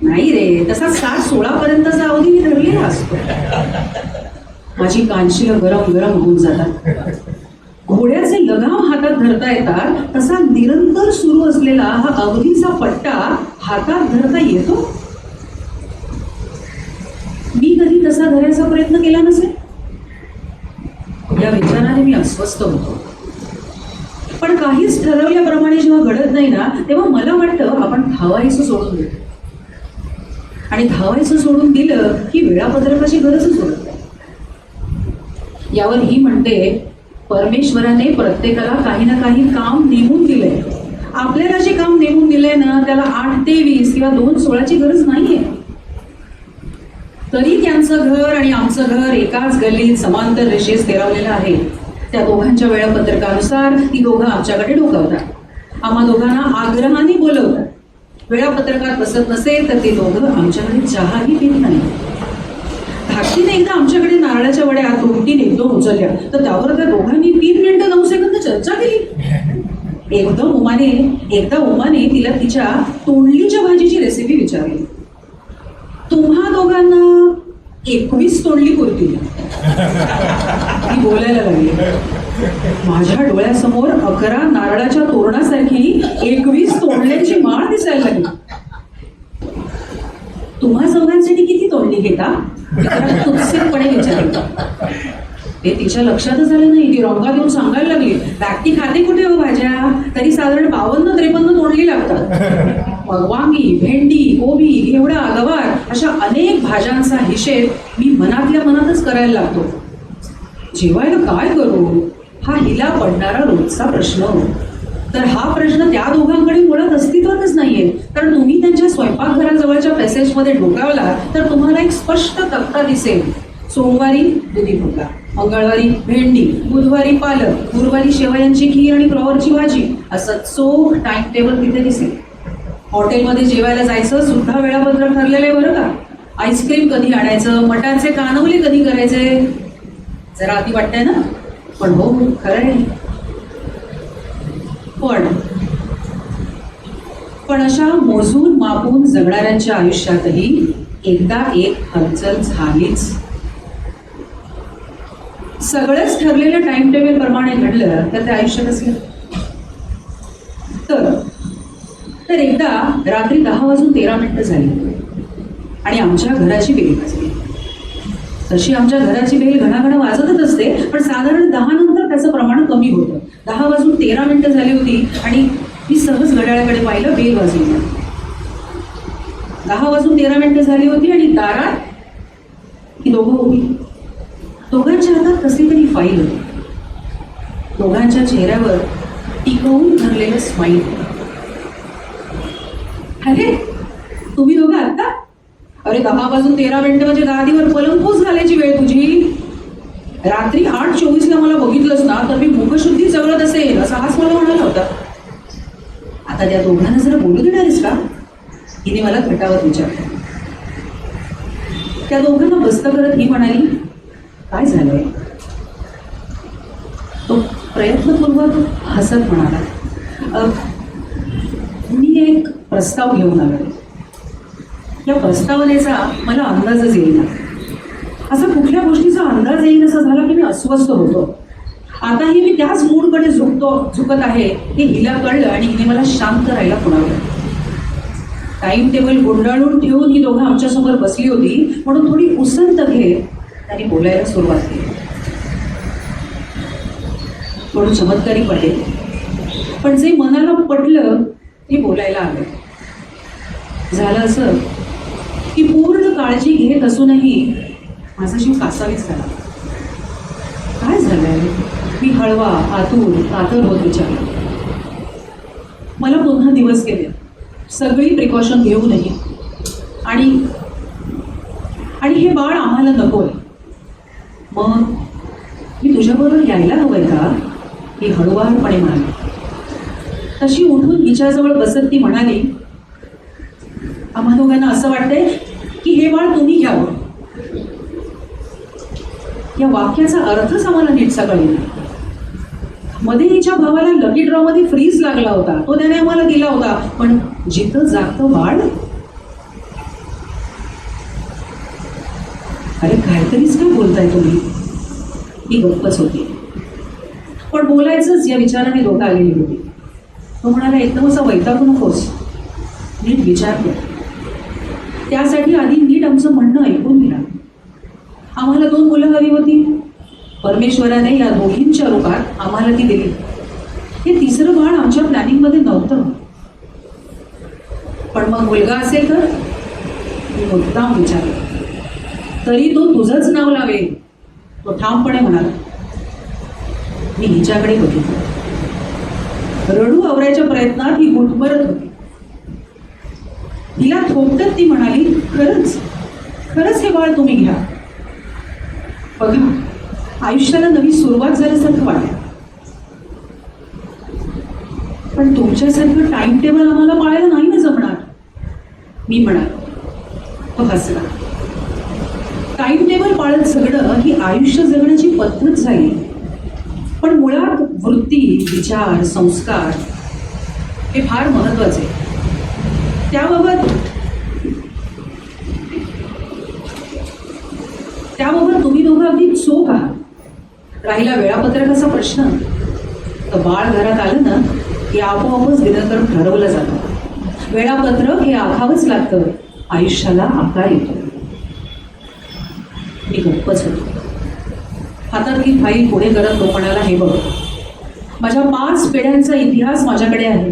नाही रे, तसा 7:16 पर्यंतचा अवधी मी धरलेला असतो. माझी कानशिलं गरम गरम होऊन जातात. घोड्याचे लगाम हातात धरता येतात तसा निरंतर सुरू असलेला हा अवधीचा पट्टा हातात धरता येतो. मी कधी तसा धरायचा प्रयत्न केला नसेल या विचाराने मी अस्वस्थ होतो. पण काहीच ठरवल्याप्रमाणे जेव्हा घडत नाही ना तेव्हा मला वाटतं आपण धावायचं सोडून देतो. आणि धावायचं सोडून दिलं की वेळापत्रकाची गरजच उरत नाही. यावर ही म्हणते, परमेश्वराने प्रत्येकाला काही ना काही काम नेमून दिलंय. आपल्याला जे काम नेमून दिलंय ना त्याला 8 ते 20 किंवा 2:16ची गरज नाहीये. तरी त्यांचं घर आणि आमचं घर एकाच गल्लीत समांतर रेषेत स्थिरावलेलं आहे. त्या दोघांच्या वेळापत्रकानुसार ती दोघं आमच्याकडे डोकावतात. आम्हा दोघांना आग्रहाने बोलवतात. वेळापत्रकात बसत नसेल तर ते दोघं आमच्याकडे चहाही पित नाही. धाकटीने एकदा आमच्याकडे नारळाच्या वड्या दुमटीने 1-2 उचलल्या तर त्यावर त्या दोघांनी 3 मिनिटं 9 सेकंद चर्चा केली. एकदा उमाने तिला तिच्या तोंडलीच्या भाजीची रेसिपी विचारली. तुम्हा दोघांना 21 तोंडली पुरतील. ती बोलायला लागली. माझ्या डोळ्यासमोर 11 नारळाच्या तोरणासारखी 21 तोंडल्यांची माळ दिसायला लागली. तुम्हा चौघांसाठी किती तोंडली घेता तुटसेपणे विचारलं. ते तिच्या लक्षातच आलं नाही. ती रंगा देऊन सांगायला लागली, व्यक्ती खाते कुठे हो भाज्या, तरी साधारण 52-53 तोंडली लागतात. मग वांगी, भेंडी, कोबी, घेवडा, गवार अशा अनेक भाज्यांचा हिशेब मी मनातल्या मनातच करायला लागतो. जेवायला काय करू हा हिला पडणारा रोजचा प्रश्न. तर हा प्रश्न त्या दोघांकडे मुळात अस्तित्वातच नाहीये. कारण तुम्ही त्यांच्या स्वयंपाकघराजवळच्या पॅसेजमध्ये डोकावला तर तुम्हाला एक स्पष्ट तक्ता दिसेल. सोमवारी दुधी भोपळा, मंगळवारी भेंडी, बुधवारी पालक, गुरुवारी शेवयांची खीर आणि फ्लॉवरची भाजी असं चोख टाइम टेबल तिथे दिसेल. हॉटेलमध्ये जेवायला जायचं सुद्धा वेळापत्रक ठरलेलं आहे बरं का. आईस्क्रीम कधी आणायचं, मटारचे कानवले कधी करायचे. जरा अति वाटतंय ना, पण हो खरं आहे. पण अशा मोजून मापून जगणाऱ्यांच्या आयुष्यातही एकदा एक हलचल झालीच. सगळंच ठरलेल्या टाइम टेबल प्रमाणे घडलं तर ते आयुष्य कसलं. तर एकदा रात्री 10:13 झाली आणि आमच्या घराची बेल वाजली. तशी आमच्या घराची बेल घणाघणा वाजतच असते पण साधारण 10 नंतर त्याचं प्रमाण कमी होतं. 10:13 झाली होती आणि मी सहज घड्याळाकडे पाहिलं, बेल वाजली. 10:13 झाली होती आणि दारात ही दोघं उभी. दोघांच्या हातात कसली तरी फाईल होती. दोघांच्या चेहऱ्यावर टिकवून धरलेलं स्माईल. अरे तुम्ही दोघं आता? अरे 10:13 म्हणजे गादीवर पलंगपोस घालायची वेळ तुझी. रात्री 8:24 मला बघितलंस ना तर मी मुखशुद्धी जवळत असेल असा हाच मला म्हणाला होता. आता त्या दोघांना जरा बोलू देणारेस का हिने मला खटावत विचारलं. त्या दोघांना बस्त करत ही म्हणाली, काय झालंय. तो प्रयत्नपूर्वक हसत म्हणाला, मी एक प्रस्ताव घेऊन आलो. या प्रस्तावनेचा मला अंदाजच येईना. असा कुठल्या गोष्टीचा अंदाज येईन असं झाला की मी अस्वस्थ होतो. आताही मी त्याच मूडकडे झुकत आहे हे हिला कळलं आणि हिने मला शांत राहायला पुरवलं. टाइम टेबल गुंडाळून ठेवून ही दोघं आमच्यासमोर बसली होती म्हणून थोडी उसंत घेत त्यांनी बोलायला सुरुवात केली. थोडं चमत्कारी पडले पण जे मनाला पडलं हे बोलायला आलं. झालं असं की पूर्ण काळजी घेत असूनही माझा जीव कासावीस झाला. काय झालंय? मी हळवा, आतूर, कातर होत विचारला. मला पुन्हा दिवस गेले, सगळी प्रिकॉशन घेऊनही. आणि हे बाळ आम्हाला नकोय. मग मी तुझ्याबरोबर यायला हवंय का? ही हळुवारपणे म्हणाली. तशी उठून हिच्याजवळ बसत ती म्हणाली, आम्हा दोघांना असं वाटतंय की हे बाळ तुम्ही घ्यावं. या वाक्याचा अर्थच आम्हाला नीटसा कळेना. मध्ये हिच्या भावाला लकी ड्रॉ मध्ये फ्रीज लागला होता, तो त्याने आम्हाला दिला होता. पण जिथं जागतं बाळ, अरे काहीतरीच काय बोलताय तुम्ही? ही गप्पच होती. पण बोलायचंच या विचाराने लोटा आलेली होती. तो म्हणाला, एकदम असा वैतागू नकोस, नीट विचार कर. त्यासाठी आधी नीट आमचं म्हणणं ऐकून घ्या. आम्हाला 2 मुलं हवी होती. परमेश्वराने या दोघींच्या रूपात आम्हाला ती दिली. हे तिसरं बाळ आमच्या प्लॅनिंगमध्ये नव्हतं. पण मग मुलगा असेल तर? मी मुद्दाम विचारलं. तरी तो तुझंच नाव लावेल, तो ठामपणे म्हणाला. मी हिच्याकडे बघितलं. रडू आवरायच्या प्रयत्नात ही गुटमरत होती. हिला थोपटत ती म्हणाली, खरंच हे बाळ तुम्ही घ्या. बघा, आयुष्याला नवी सुरुवात झाल्यासारखं वाटतं. पण तुमच्यासारखं टाइम टेबल आम्हाला पाळायला नाही ना जमणार, मी म्हणालो. तो हसला. टाइम टेबल पाळत जगणं ही आयुष्य जगण्याची पद्धत झाली. पण मुळात वृत्ती, विचार, संस्कार हे फार महत्वाचे. त्याबाबत तुम्ही दोघं अगदी चोख आहात. राहिला वेळापत्रकाचा प्रश्न, तर बाळ घरात आलं ना की आपोआपच दिनक्रम ठरवलं जातं. वेळापत्रक हे आखावंच लागतं, आयुष्याला आकार येतो. मी गप्पच होतो. हातातली फाईल पुढे करत तो म्हणाला, हे बघ, माझ्या 5 पिढ्यांचा इतिहास माझ्याकडे आहे.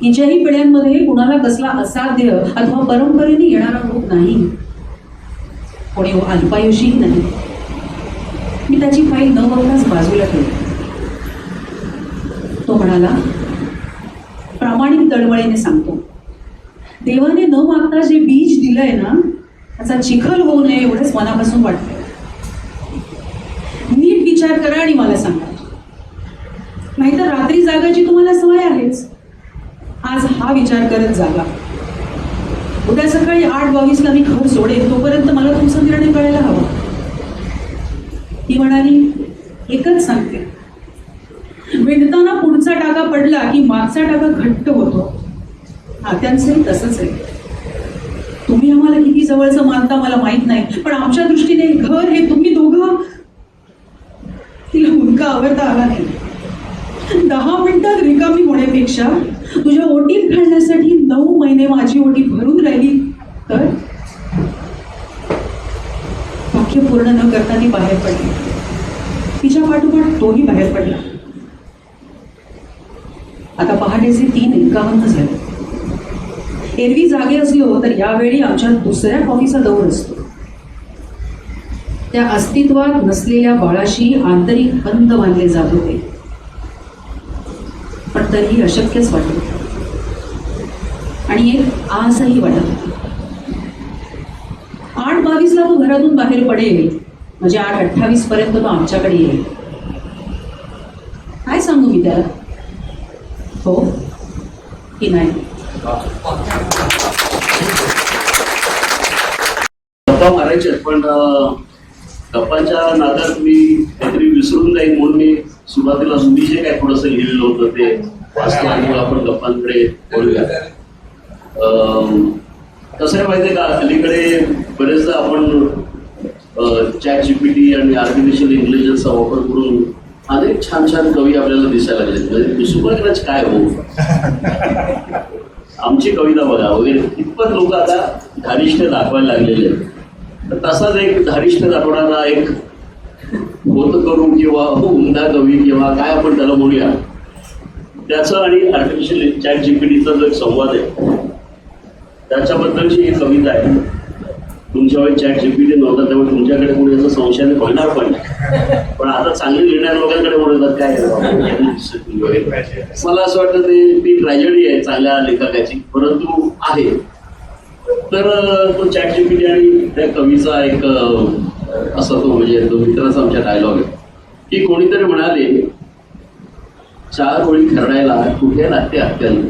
हिच्याही पिढ्यांमध्ये कुणाला कसला असाध्य अथवा परंपरेने येणारा रोग नाही, कोणी अल्पायुषीही नाही. मी त्याची फाईल न बघताच बाजूला ठेवली. तो म्हणाला, प्रामाणिक तळमळीने सांगतो, देवाने न मागता जे बीज दिलंय ना, त्याचा चिखल होऊ नये एवढंच मनापासून वाटतं. नीट विचार करा आणि मला सांगा. नाहीतर रात्री जागायची तुम्हाला सवय आहेच. आज हा विचार करत जागा. उद्या सकाळी 8:22ला मी घर सोडेन, तोपर्यंत मला तुमचा निर्णय कळायला हवा. ती म्हणाली, एकच सांगते, विणताना पुढचा टाका पडला की मागचा टाका घट्ट होतो. नात्यांचंही तसंच आहे. तुम्ही आम्हाला किती जवळचं मानता मला माहित नाही, पण आमच्या दृष्टीने घर हे तुम्ही दोघं. तिला मुलगा आवडता आला नाही. 10 मिनिटात रिकामी होण्यापेक्षा तुझ्या ओटीत घालण्यासाठी 9 महिने माझी ओटी भरून राहिली तर. वाक्य पूर्ण न करता ती बाहेर पडली. तिच्या पाठोपाठ तोही बाहेर पडला. आता पहाटेचे 3:51 झाले. एरवी जागे असलो तर यावेळी आमच्या दुसऱ्या कॉफीचा दौर असतो. त्या अस्तित्वात नसलेल्या बाळाशी आंतरिक बंध बांधले जात होते. पण तरीही अशक्यच वाटत होतं. आणि एक आजही वाटत होती. 8:22ला तो घरातून बाहेर पडेल, म्हणजे 8:28 पर्यंत तो आमच्याकडे येईल. काय सांगू मी त्याला? हो की नाही? गप्पा मारायचे, पण गप्पांच्या नादात मी काहीतरी विसरून जाईल म्हणून मी सुरुवातीला तुम्ही जे काय थोडंसं लिहिलेलं होतं ते वाचतो आणि मग आपण गप्पांकडे बोलूया. कसं आहे माहिती आहे का, अलीकडे बरेचदा आपण चॅट जीपीटी आणि आर्टिफिशियल इंटेलिजन्सचा वापर करून अनेक छान छान कवी आपल्याला दिसायला लागले. म्हणजे सुपरक्रच काय हो, आमची कविता बघा वगैरे इतपत लोक आता धारिष्ठ दाखवायला लागलेले आहेत. तर तसाच एक धारिष्ठ दाखवणारा एक होत करू किंवा उमदा कवी किंवा काय आपण त्याला बोलूया, त्याचं आणि आर्टिफिशियल चॅट जीपीटीचा जो एक संवाद आहे त्याच्याबद्दलची ही कविता आहे. तुमच्या वेळी चॅट जीपीटी नव्हता तेव्हा तुमच्याकडे कोणी याचा संशयाने बघणार पण आता चांगली लिहिणाऱ्या लोकांकडे बोलतात काय मला असं वाटतं ती ट्रॅजेडी आहे चांगल्या लेखकाची, परंतु आहे. तर तो चॅट जीपीटी आणि त्या कवीचा एक असा तो म्हणजे तो मित्राचा आमच्या डायलॉग आहे की कोणीतरी म्हणाले 4 ओळी खरडायला कुठे लागते अक्कल.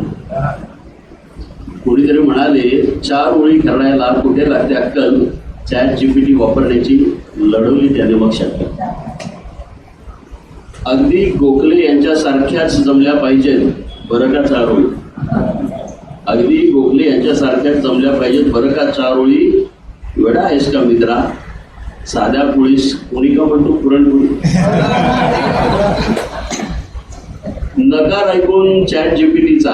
कोणीतरी म्हणाले 4 ओळी खरडायला कुठे लागते अक्कल. चॅट जीपीटी वापरण्याची लढवली त्याने मग शक्य. अगदी गोखले यांच्यासारख्याच जमल्या पाहिजेत बरं का 4 ओळी. अगदी गोखले यांच्यासारख्याच जमल्या पाहिजेत बरं का 4 ओळी. वेडा आहेस का मित्रा साध्या पोळीस कोणी का म्हणतो पुरणपोळी. नकार ऐकून चॅट जीपीटीचा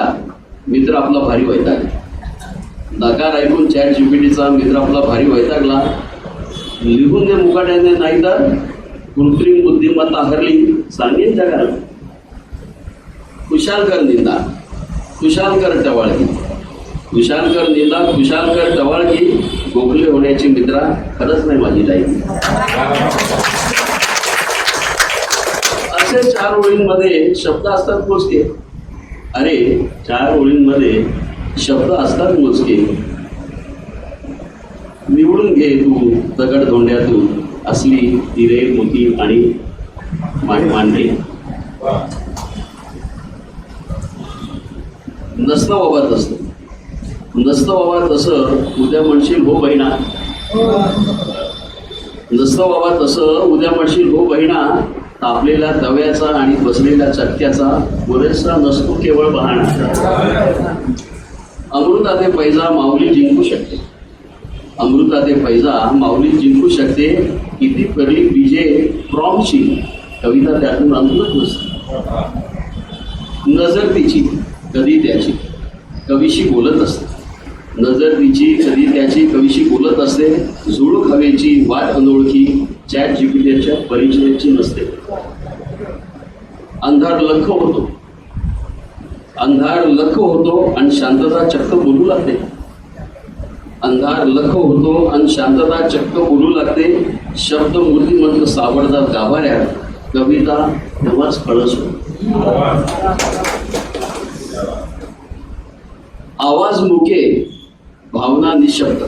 मित्र आपला भारी वैतागला. नकार ऐकून चॅट जीपीटीचा मित्र आपला भारी वैतागला. लिहून दे मुकाट्याने नाही तर कृत्रिम बुद्धिमत्ता हरली सांगेन जगाला. खुशाल कर निंदा खुशाल कर टवाळकी. खुशाल कर निंदा खुशाल कर टवाळकी. गोखले होण्याची मित्रा खरंच नाही माझी लाईफ. असे 4 ओळींमध्ये शब्द असतात मोजके. अरे 4 ओळींमध्ये शब्द असतात मोजके. निवडून घे तू दगड धोंड्यातून असली हिरे मोती आणि मांडे. नसतं बाबा तसं नसतं बाबा तसं उद्या म्हणशील हो बहिणा. नसतं बाबा तसं उद्या म्हणशील हो बहिणा. तापलेल्या तव्याचा आणि बसलेल्या चटक्याचा पुरेसा नसतो केवळ बहाणा. अमृताते पैजा माऊली जिंकू शकते. अमृताते पैजा माऊली जिंकू शकते. किती पेरली बीजे प्रॉमची कविता त्यातून अंतच नसते. नजर तिची कधी त्याची कवीशी बोलत असते. नजर तिची कधी त्याची कवीशी बोलत असते. झुळूक हवेची वाट अनोळखी चॅट जीपीटीच्या परिचयाची नसते. अंधार लख होतो अंधार लख होतो आणि शांतता चक्क बोलू लागते. अंधार लख होतो आणि शांतता चक्क बोलू लागते. शब्द मूर्तिमंत सावरतात गाभाऱ्यात कविता तेव्हाच कळस होतो. आवाज मुके भावना निशब्द.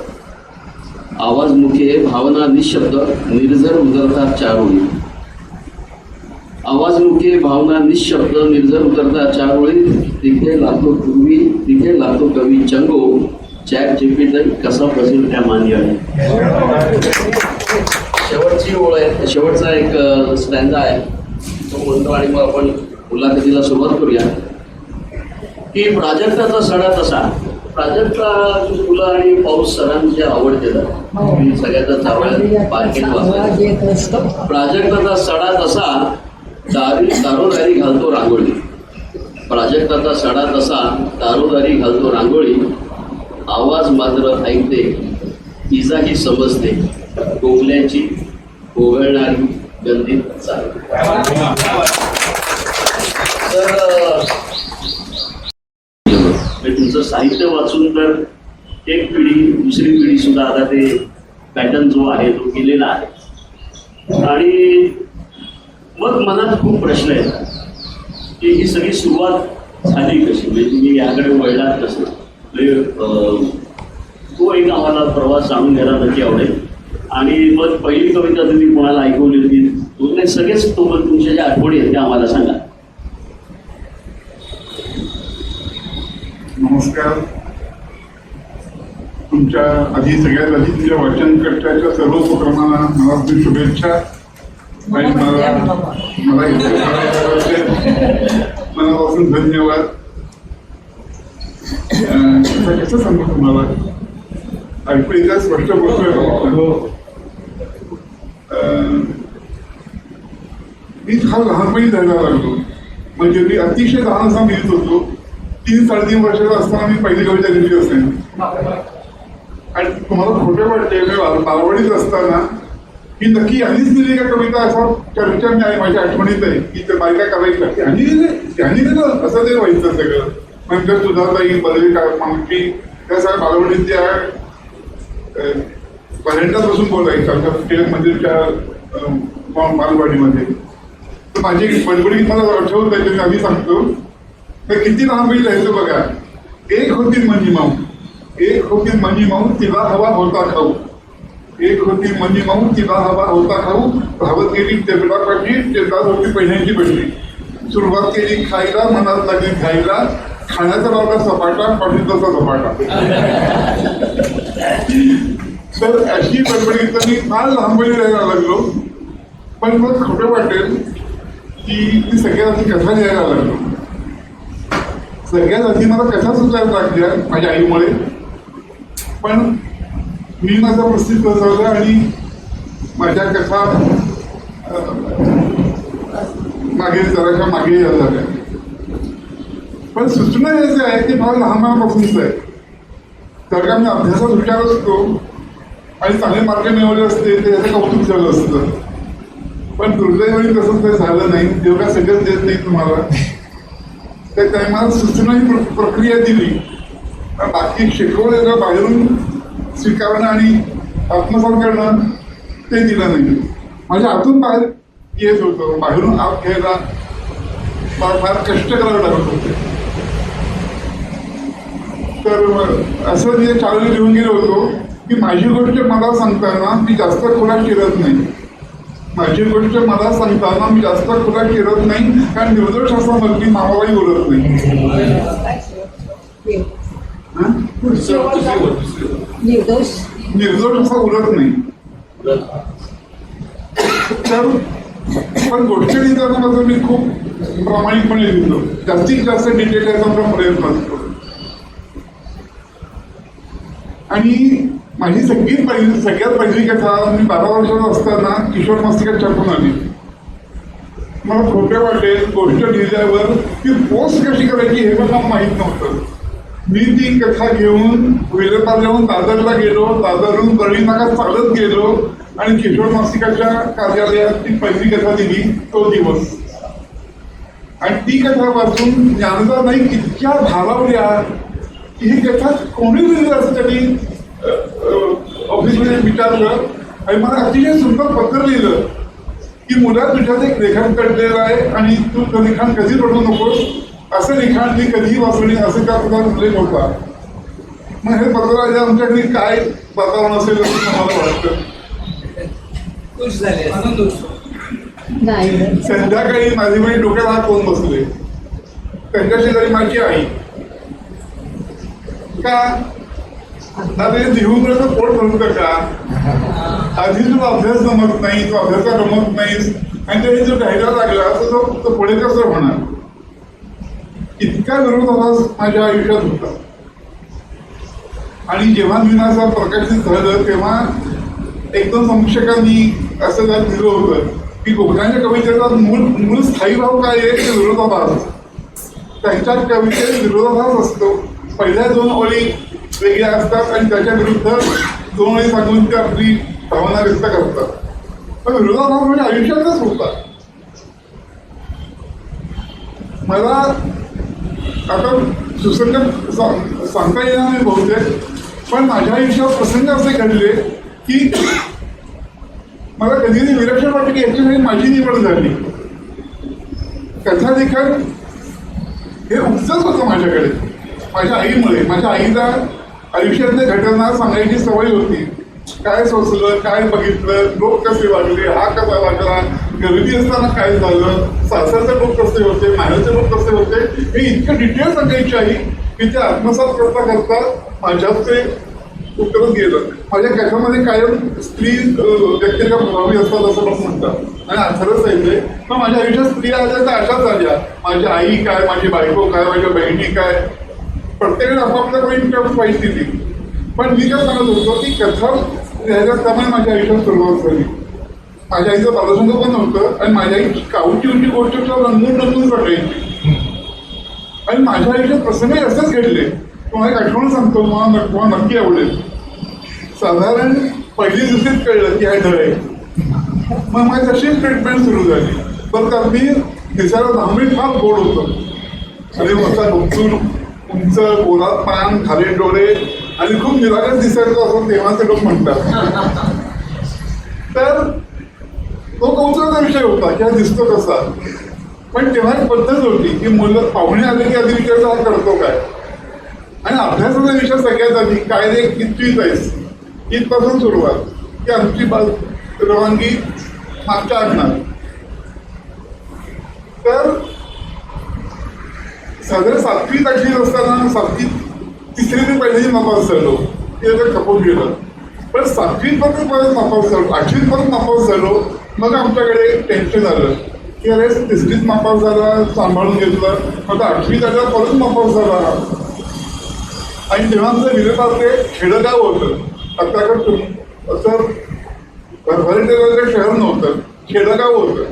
आवाज मुखे भावना निशब्द निर्झर उतरतात 4 ओळी. आवाज मुखे भावना निशब्द निर्झर उतरतात 4 ओळी. तिथे लागतो पूर्वी तिथे लागतो कवी चंगो. चॅट जीपीटी कसा बसेल त्या मान्य. शेवटची ओळ आहे शेवटचा एक स्टँडा आहे तो म्हणतो आणि मग आपण मुलाखतीला सुरुवात करूया की प्राजक्ताचा सडा तसा. प्राजक्ता तुला आणि पाऊस सरांची आवड देतात सगळ्याचा चावळ्यात बारकेट वाचला. प्राजक्ताचा सडा तसा दारोदारी घालतो रांगोळी. प्राजक्ताचा सडा तसा दारोदारी घालतो रांगोळी. आवाज मात्र ऐकते इजाही समजते गोखल्याची ओघळणारी गंधीत चाल. तर तुमचं साहित्य वाचून तर एक पिढी दुसरी पिढी सुद्धा आता ते पॅटर्न जो आहे तो केलेला आहे. आणि मग मनात खूप प्रश्न येतात की ही सगळी सुरुवात झाली कशी म्हणजे तुम्ही याकडे वळलात कसं. तो एक आम्हाला प्रवास जाणून घ्यायला नक्की आवडेल. आणि मग पहिली कविता तुम्ही कोणाला ऐकवली होती तुम्ही सगळेच तुमच्या ज्या आठवणी आहेत त्या आम्हाला सांगा. नमस्कार. तुमच्या आधी सगळ्यात आधी तुमच्या वाचन कट्ट्याच्या सर्व उपक्रमांना मला आपली शुभेच्छा. आणि मला इथे मनापासून धन्यवाद. कसं सांगू तुम्हाला ऐकू इथे स्पष्ट बोलतोय. मी फार लहानपणी जायला लागलो. म्हणजे मी अतिशय लहान असा लिहित होतो. 3-3.5 वर्षाचा असताना मी पहिली कविता लिहिली असेल. आणि तुम्हाला खोटे वाटते मी बालवाडीत असताना ही नक्की यांनीच लिहिली का कविता, असा चर्चा मी आहे माझ्या आठवणीत आहे की ते बायका करायच्या यांनी लिहिलं असं ते व्हायचं सगळं. नंतर सुधाताई बलविका मावशी त्या सगळ्या बालवडीच्या पर्यंतापासून बोलायचं आमच्या टिळक मंदिरच्या बालवाडीमध्ये. तर माझी बडबडी मला आठवत आहे, मी आधी सांगतो. तर किती लांबी लिहायचं बघा. एक होती मनी माऊ, एक होती मनी माऊ, तिला हवा होता खाऊ. एक होती मनी माऊ, तिला हवा होता खाऊ. धावत गेली टेबलापाठी, शेतात होती पहिल्यांची बसली. सुरुवात केली खायला, मनात लागली खायला. खाण्याचा लावला सपाटा, पाठी तसा सपाटा. तर अशी बडबडीत मी फार लहानपणी लिहायला लागलो. पण मग खोटं वाटेल की ती सगळ्यात आधी कथा लिहायला लागलो. सगळ्यात आधी मला कथा सुचायला लागल्या माझ्या आईमुळे. पण मी माझा प्रसिद्ध बसवला आणि माझ्या कथा मागे जराच्या मागे झाल्या. पण सूचना यायचं आहे की फार लहानपणापासूनच आहे. तर का मी अभ्यासात हुशार असतो आणि चांगले मार्क मिळवले असते तर याचं कौतुक झालं असतं. पण दुर्दैवाने तसंच काही झालं नाही. देव काय सगळंच देत नाही तुम्हाला. तर त्याने मला सूचना ही प्रक्रिया दिली. बाकी शिकवलेलं बाहेरून स्वीकारणं आणि आत्मसात करणं ते दिलं नाही. माझ्या आतून बाहेर येत होतं. बाहेरून आत घ्यायला फार कष्ट करावे लागत होते. तर असं मी चालू लिहून गेलो होतो की माझी गोष्ट मला सांगताना मी जास्त खोला शिरत नाही. माझी गोष्ट मला सांगताना मी जास्त खोला शिरत नाही. कारण निर्दोष असा मग मी मामाबाई बोलत नाही. निर्दोष असा उरत नाही. तर पण गोष्ट लिहिताना मात्र मी खूप प्रामाणिकपणे लिहितो. जास्तीत जास्त डिटेल याचा प्रयत्न असतो. आणि माझी सगळ्यात पहिली कथा मी 12 वर्षाचा असताना किशोर मासिकात छापून आली. मला खोटे वाटेल गोष्ट लिहिल्यावर ती पोस्ट कशी करायची हे पण मला माहीत नव्हतं. मी ती कथा घेऊन वेलपाल्याहून दादरला गेलो. दादरहून बरळी नाका चालत गेलो आणि किशोर मासिकाच्या कार्यालयात ती पहिली कथा दिली तो दिवस. आणि ती कथा वाचून ज्ञानदा नाही इतक्या भारावल्या की ही कथा कोणी लिहिली असं त्यांनी ऑफिसमध्ये विचारलं. आणि मला अतिशय सुंदर पत्र लिहिलं की मुला तुझ्यात एक लेखन घडलेलं आहे आणि तू ते लिखाण कधी पडू नकोस. असं लिखाण मी कधीही वाचली असं त्या तुला उल्लेख होता. मग हे पत्र आल्या आमच्याकडे काय वातावरण असेल असं मला वाटतं. संध्याकाळी माझी वेळी डोक्यात हात कोण बसले. त्यांच्या शेजारी माझी आई. का लिहून पोट भरतं का. आधी तुला अभ्यास जमत नाही, तू अभ्यासात रमत नाहीस आणि त्याने जो घ्यायला लागला तर तो पुढे कसं होणार. इतका विरोधाभास माझ्या आयुष्यात होता. आणि जेव्हा मी माझा प्रकाशित झालं तेव्हा एकदम समीक्षकांनी असं त्यात लिहिलं होतं की कोकणाच्या कवितेचा मूळ स्थायी भाव काय आहे ते विरोधाभास. त्यांच्या कवितेत विरोधाभास असतो. पहिल्या 2 ओळी वेगळ्या असतात आणि त्याच्या विरुद्ध 2 ओळी सांगून ते आपली भावना व्यक्त करतात. पण विरोधाभास म्हणजे आयुष्यातच होता. मला आता सुसंगत सांगता येणार नाही बहुतेक. पण माझ्या आयुष्यात प्रसंग असे घडले की मला कधी कधी विलक्षण वाटतं की याच्यासाठी माझी निवड झाली. कथा लेखन हे उपजत होतं माझ्याकडे माझ्या आईमुळे. माझ्या आईला आयुष्यातल्या घटना सांगायची सवय होती. काय सोचलं, काय बघितलं, लोक कसे वागले, हा कसा वागला, गरिबी असताना काय झालं, सासरचे लोक कसे होते, माहेरचे लोक कसे होते, हे इतकं डिटेल सांगायची आई की ते आत्मसात करता करता माझ्यात ते उतरत गेलं. माझ्या कथामध्ये कायम स्त्री व्यक्तिरेखा प्रभावी असतात असं पण म्हणतात आणि खरंच आहे ते. पण माझ्या आयुष्यात स्त्रिया आल्या तर अशाच झाल्या. माझी आई काय, माझी बायको काय, माझ्या बहिणी काय, प्रत्येकाने आपापल्या काही माहिती दिली. पण मी काय सांगत होतो की कथा लिहायच्याप्रमाणे माझ्या आयुष्यात सुरुवात झाली. माझ्या आईचं बालसंग पण नव्हतं आणि माझ्या आई काऊची उंची गोष्ट रंगून रंगून वाटायची. आणि माझ्या आयुष्यात प्रसंग असेच घडले. तुम्हाला एक आठवण सांगतो, मला नक्की आवडेल. साधारण पहिली दुसरीत कळलं की हा ढळ आहे. मग माझी तशी ट्रीटमेंट सुरू झाली. पण अगदी दिसायला धामीट फार गोड होतं. आणि मस्त उंचून उंच गोलात पान खाली डोळे आणि खूप निरागस दिसायचं असं तेव्हाचे लोक म्हणतात. तर तो कौतुकाचा विषय होता की हा दिसतो कसा. पण तेव्हा एक पद्धत होती की मुलं पाहुणे आले की आधी विचारतो हा करतो काय. आणि अभ्यासाचा विषय सगळ्यात आधी काय रे कितवीत आहेस इथपासून सुरुवात की आमची रवानगी मागच्या आणणार. तर साधारण 7वीत 8वीत असताना 7वीत 3री ते पहिल्याची नापास झालो ते खपून गेलं. पण 7वीत पण परत नापास झालो 8वीत परत नापास झालो. मग आमच्याकडे टेन्शन आलं की अरे 3रीत नापास झाला सांभाळून घेतलं. आता 8वीत आल्यावर परत नापास झाला. आणि तेव्हा आमचं विदर्भात ते खेडगाव होतं. आता असं भरभराटीचं शहर नव्हतं खेडगाव होतं.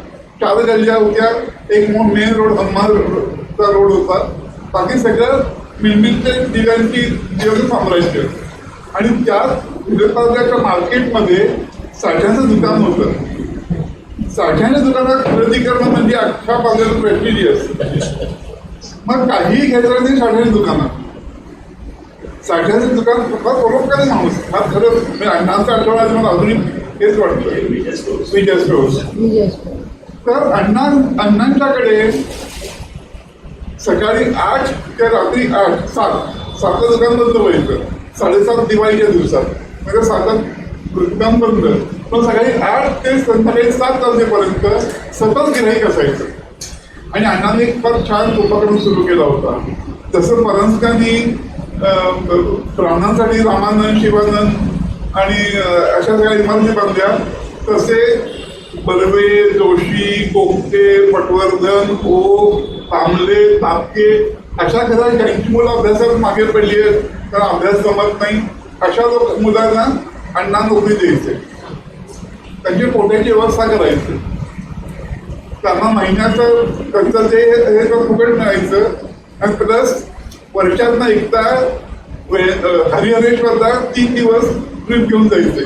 4 गल्ल्या होत्या. एक मेन रोड हनुमानचा रोड होता. बाकी सगळं मिळमिळते दिव्यांचं साम्राज्य. आणि त्यात विदर्भाच्या मार्केटमध्ये साठ्याचं दुकान होतं. साठ्याच्या दुकानात खरेदी करणं म्हणजे अख्ख्या बाजारात प्रेस्टिजियस. मग काहीही घ्यायचं नाही साठ्याच्या दुकानात. साठ्याचं दुकान फार परोपकारी माणूस हा खरं म्हणजे अण्णांचा आठवडा मला अजूनही हेच वाटतं विजय स्टोर्स. तर अण्णांच्याकडे सकाळी 8 ते रात्री 8 7 दुकान बंद व्हायचं. 7:30 दिवाळीच्या दिवसात म्हणजे 7 दुकान बंद. पण सकाळी 8 ते संध्याकाळी 7 वाजेपर्यंत सतत गिऱ्हाईक असायचं. आणि अण्णांनी एक फार छान उपक्रम सुरू केला होता. जसं परांजकांनी ब्राह्मणांसाठी रामानंद शिवानंद आणि अशा सगळ्या इमारती बांधल्या तसे बर्वे जोशी कोकटे पटवर्धन ओक तांबले तापके अशा घरात ज्यांची मुलं अभ्यासात मागे पडली आहेत कारण अभ्यास जमत नाही अशा मुलांना अण्णा नोकरी द्यायचे. त्यांची पोटाची व्यवस्था करायची. त्यांना महिन्याचं त्यांचं जे फुकट मिळायचं. आणि प्लस वर्षातनं एकदा हरिहरेश्वरला 3 दिवस ट्रिप घेऊन जायचे.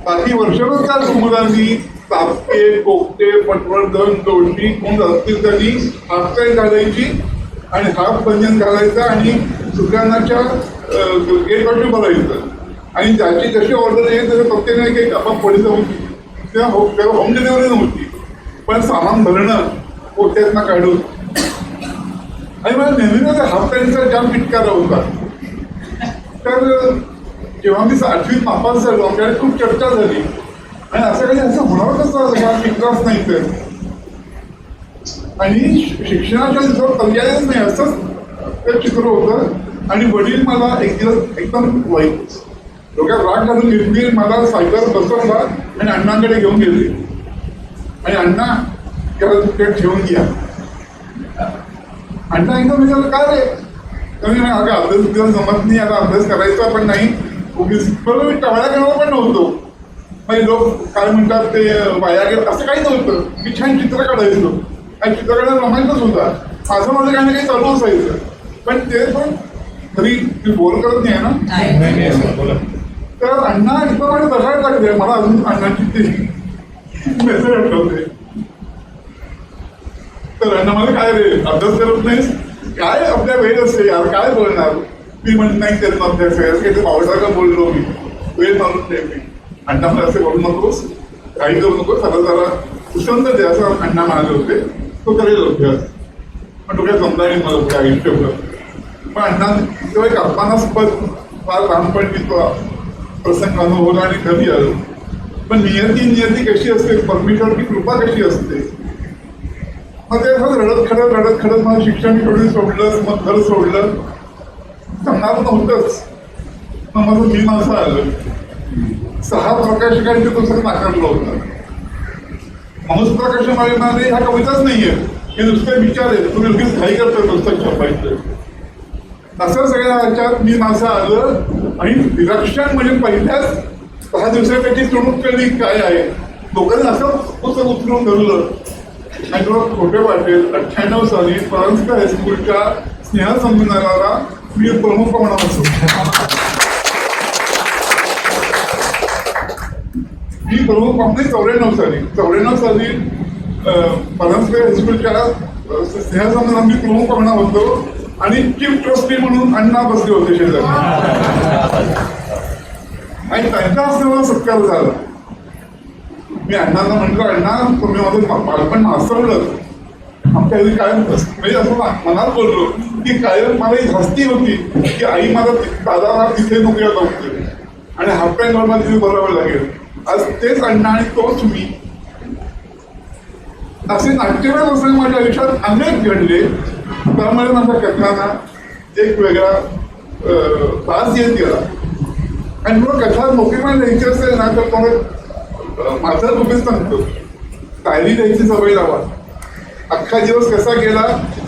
बाकी वर्षभर त्या मुलांनी तापके कोकटे पटवर्धन जोशी कोण असतील त्यांनी हाफ पॅन्ट घालायची आणि हाफ बंजन घालायचा आणि दुकानाच्या गेटवरती भरायचं. आणि ज्याची जशी ऑर्डर येईल त्याच्या प्रत्येकाने काही आपण पुढे जाऊन तेव्हा होम डिलिव्हरी नव्हती. पण सामान भरणं पोट्यातनं काढून. आणि मला नेहमी हाफ पॅन्टचा जाम पिटकारा होता. तर जेव्हा मी 8वीत नापास झालो आमच्याकडे खूप चर्चा झाली. आणि असं काही असं होणार कसं शिकलाच नाही तर. आणि शिक्षणाच्या दिवसात पर्यायच नाही असंच ते चित्र होतं. आणि वडील मला एक दिवस एकदम वाईट डोक्यात राग घालून घेतली. मला सायकल बसवला आणि अण्णांकडे घेऊन गेले. आणि अण्णा त्याला तिकीट ठेवून घ्या. अण्णा एकदम विचारलं काय रे कमी नाही अगं अभ्यास दिवस जमत नाही. आता अभ्यास करायचा पण नाही उगीच बरोबर मी टवाळ्या करणार पण नव्हतो. म्हणजे लोक काय म्हणतात ते वाया गेलं असं काही नव्हतं. मी छान चित्र काढायचो आणि चित्र काढायला रमायचंच होता. माझं काही ना काही चालू असायचं. पण ते पण तरी मी बोल करत नाही ना. तर अण्णा एकदम आणि बघायला लागले. मला अजून अण्णाची ती मेसेज आठवते. तर अण्णा मला काय रे अभ्यास करत नाहीस काय आपल्या वेळ असते यार काय बोलणार. मी म्हणत नाही करत अभ्यास आहे पावसाला बोललो मी वेळ मारून नाही मी. अण्णा मला असे बोलू नकोस काही करू नको जरा उसंत दे असं अण्णा म्हणाले होते. तो करेल अभ्यास पण तो काय जमला नाही मला पुढे आयुष्यभर. पण अण्णा तेव्हा एक अपमानास्पद फार लहानपणी तो प्रसंग अनुभवला आणि घरी आलो. पण नियती कशी असते परमेश्वराची कृपा कशी असते. मग ते रडत खडत मला शिक्षण थोडी सोडलं. मग घर सोडलं जमणार नव्हतंच. मग माझं मी माझं आलं. 6 प्रकाशकांचे पुस्तक नाकारलं होतं. माणूस प्रकाश म्हणाले हा कविताच नाहीये हे नुसते विचार आहेत. तुम्ही लगेच घाई करता पुस्तक छापायचं. असं सगळ्या ह्याच्यात मी माझं आलं. आणि विलक्षण म्हणजे पहिल्याच 10 दिवसाची चुणूक केली काय आहे. लोकांनी असं पुस्तक उचलून धरलं. आणि तुला खोटे वाटेल 98 साली परांजपे हायस्कूलच्या स्नेहसंमेलनाला मी प्रमुख म्हणत असतो. मी प्रमुख पाहुणे 94 साली परांजपे हायस्कूलच्या स्नेहसंमेलनात मी प्रमुख पाहुणा होतो आणि चीफ ट्रस्टी म्हणून अण्णा बसले होते शेजारी आणि त्यांच्या हस्ते सत्कार झाला. मी अण्णांना म्हटलं, अण्णा तुम्ही माझं बालपण नाचवलं. आमच्या घरी कायम म्हणजे असं मनात बोललो की कायम मला ही हस्ती होती की आई मला दादाला तिथे नोकऱ्या लावते आणि हाफ पॅन्ट मला तिथे बरोबर लागेल. आज तेच अण्णा आणि तोच मी. असे नाट्यमय प्रसंग माझ्या आयुष्यात अनेक घडले. त्यामुळे माझ्या कथांना एक वेगळा त्रास येत गेला आणि मग कथा नोकरीमध्ये लिहायची असेल ना तर मला माझं तुम्हीच सांगतो, डायरी लिहायची सवय लावा. अख्खा दिवस कसा गेला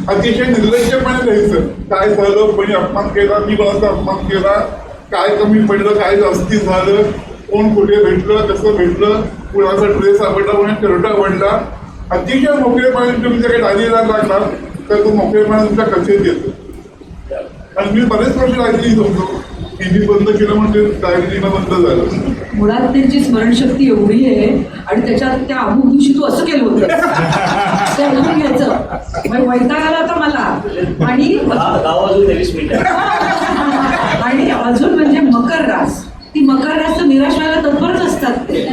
अतिशय निर्लज्जपणे लिहायचं. काय झालं, कोणी अपमान केला, मी कोणाचा अपमान केला, काय कमी पडलं, काय जास्ती झालं, कोण कुठे भेटलं, कसं भेटलं, कुणाचा ड्रेस आवडला, कोणा शर्ट आवडला. अतिशय मोकळेपणे तुम्ही जर काही डायरीला लागला तर तो मोकळेपणा तुमच्या कथेत येतो. आणि मी बरेच वर्ष डायरी लिहितो. टीव्ही बंद केलं म्हणजे डायरी लिहिणं बंद झालं. मुळात त्यांची स्मरणशक्ती एवढी आहे आणि त्याच्यात त्या अमुक दिवशी तू असं केलं होतं ते ऐकून घ्यायचं. वैताग आला होता मला. आणि अजून म्हणजे मकर रास, ती मकर रास तर निराश व्हायला तत्परच असतात ते.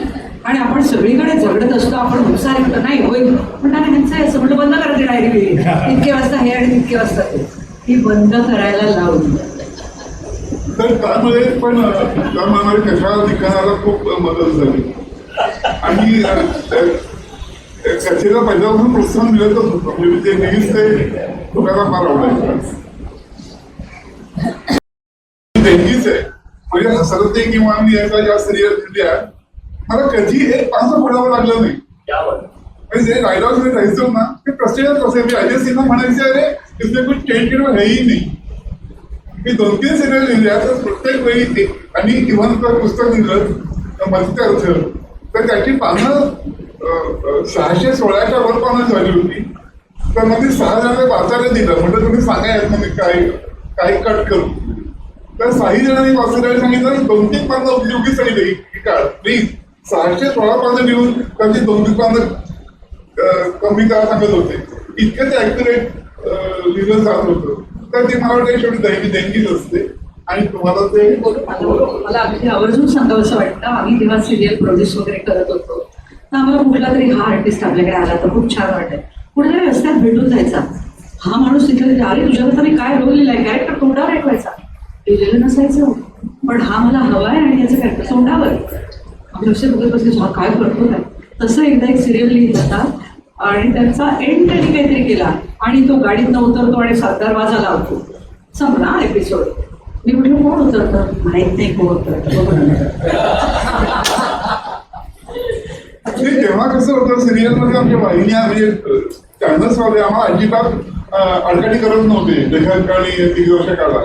आणि आपण सगळीकडे झगडत असतो, आपण उत्साह येतो नाही होईल म्हणताना ह्यांचं आहे असं म्हटलं बंद करायची डायरी. इतके वाजता हे आणि तितके वाजता ते, ती बंद करायला लावून. तर त्यामुळे पण त्यामुळे कथा लिखाणाला खूप मदत झाली आणि कथेला पहिल्यापासून प्रोत्साहन मिळतच होतं. म्हणजे ते नेहमीच ते लोकांना फार आवडायचं. देणगीच आहे म्हणजे हसरते किंवा मी याचा ज्या सिरियल दिल्या मला कधी एक पानं पडावं लागलं नाही. म्हणजे जे डायलॉग मी राहायचो ना ते प्रसिद्ध असे मी अजय सिन्हा म्हणायचे, अरे तिथे कुछ चेंज केलं हेही नाही. मी 2-3 सिरियल लिहिल्या तर प्रत्येक वेळी आणि इव्हन तर पुस्तक लिहिलं मधीचा अर्थ तर त्याची पानं 616च्या वर पानं झाली होती. तर मग मी 6 जणांना वाचायला दिलं. म्हटलं तुम्ही सांगायचं मग काय कट करू. तर 6 जणांनी वाचायला सांगितलं 2-3 पानं उपयोगी सांगितली की काळ प्लीज 616 पानं लिहून त्यांची 2-3 पानं कमी करा सांगत होते. इतकं ते ऍक्युरेट लिहिलं जात होतं. तर ते मला वाटतं शेवटी देणगीच असते आणि तुम्हाला ते मला अगदी आवर्जून सांगावं असं वाटतं. आम्ही तेव्हा सिरियल प्रोड्यूस वगैरे करत होतो तर आम्हाला कुठला तरी हा आर्टिस्ट आपल्याकडे आला तर खूप छान वाटेल. कुठेतरी रस्त्यात भेटून जायचा हा माणूस तिथे, अरे तुझ्याकडे मी काय रोल लिहिलाय, कॅरेक्टर तोंडावर ऐकवायचा, लिहिलेलं नसायचं पण हा मला हवाय आणि याचं कॅरेक्टर तोंडावर. आम्ही लक्ष बघत बसले हा काय करतो काय. तसं एकदा एक सिरियल लिहित होता आणि त्याचा एंड त्यांनी काहीतरी केला आणि तो गाडीतनं उतरतो आणि दरवाजा लावतो. संपला एपिसोड. मी म्हटलं कोण उतरतं, माहित नाही कोण उतरतं. तेव्हा कसं होतं सिरियलमध्ये आमच्या वाहिन्या म्हणजे चॅनल्स वाले आम्हाला अजिबात अडचणी करत नव्हते. लेखक आणि दिग्दर्शकाला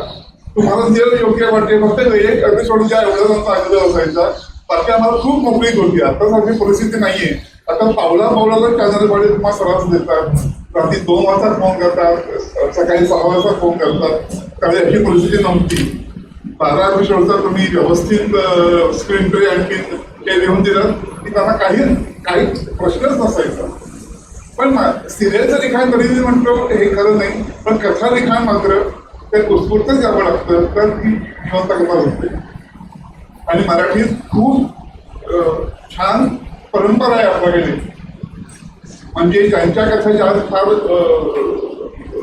तुम्हाला जे योग्य वाटते फक्त एक एपिसोड ज्या एवढ्या आग्रह असायचा बाकी आम्हाला खूप मोकळीक होती. आता सारखी परिस्थिती नाहीये. आता पावलाला चॅनलवाले तुम्हाला सरास देतात. रात्री 2 वाजता फोन करतात, सकाळी 6 वाजता फोन करतात. त्यावेळी अशी परिस्थिती नव्हती. 12 एपिसोडचा तुम्ही व्यवस्थित स्क्रीन प्ले आणखी ते लिहून दिलं की त्यांना काही प्रश्नच नसायचा. पण सिरियलचं लिखाण तरी मी म्हणतो हे खरं नाही पण कथा लिखाण मात्र ते उत्स्फूर्तच यावं लागतं तर ती जिवंत कथा होते. आणि मराठीत खूप छान परंपरा आहे आपल्याकडे. म्हणजे ज्यांच्या कथा ज्या फार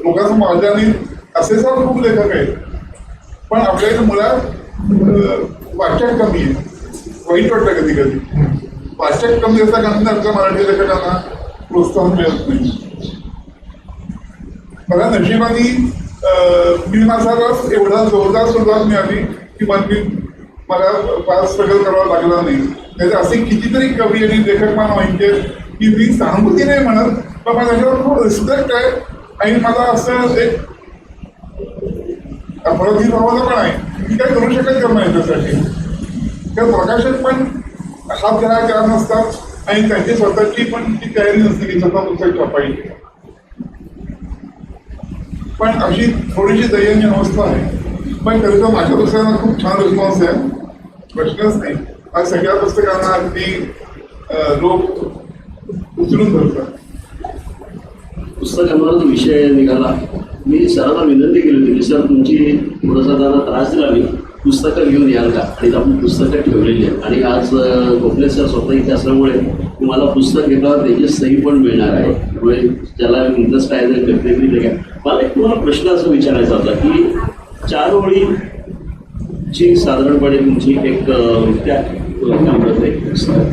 लोकांसमोर आल्या नाही असे सर खूप लेखक आहेत पण आपल्याकडे मुळात वाचक कमी आहे. वाईट वाटतं कधी कधी वाचक कमी असल्या कारणाने आमच्या मराठी लेखकांना प्रोत्साहन मिळत नाही. मला नशिबाने मी माझा रस एवढा जोरदार सुरुवात मिळाली की मला फार स्ट्रगल करावा लागला नाही. त्याचे असे कितीतरी कवी आणि लेखक मला माहिती आहेत की मी सहानुभूती नाही म्हणत पण मला त्याच्यावर खूप रिस्पेक्ट आहे आणि मला असं एक अपराधी भावाला पण आहे मी काय करू शकत नाही त्यासाठी. तर प्रकाशक पण हात घ्यायला तयार नसतात आणि त्यांची स्वतःची पण ती तयारी नसते की स्वतः पुस्तक छापायची. पण अशी थोडीशी दयनीय अवस्था आहे. पण तरी तर माझ्या पुस्तकांना खूप छान रिस्पॉन्स आहे. प्रश्नच नाही. आज सगळ्या पुस्तकांना अगदी लोक उचलून धरतात. पुस्तकांवर जो विषय निघाला, मी सरांना विनंती केली होती की सर तुमची थोडासा त्यांना त्रास दिला, मी पुस्तकं घेऊन याल का, आणि आपण पुस्तकं ठेवलेली आहेत. आणि आज गोखले सर स्वतः इथे असल्यामुळे तुम्हाला पुस्तक घेतल्यावर त्याची सही पण मिळणार आहे. त्यामुळे ज्याला इंटरेस्ट आहे ते डेफिनेटली घ्या. मला एक तुम्हाला प्रश्न असं विचारायचा होता की 4 ओळीची साधारणपणे तुमची एक त्या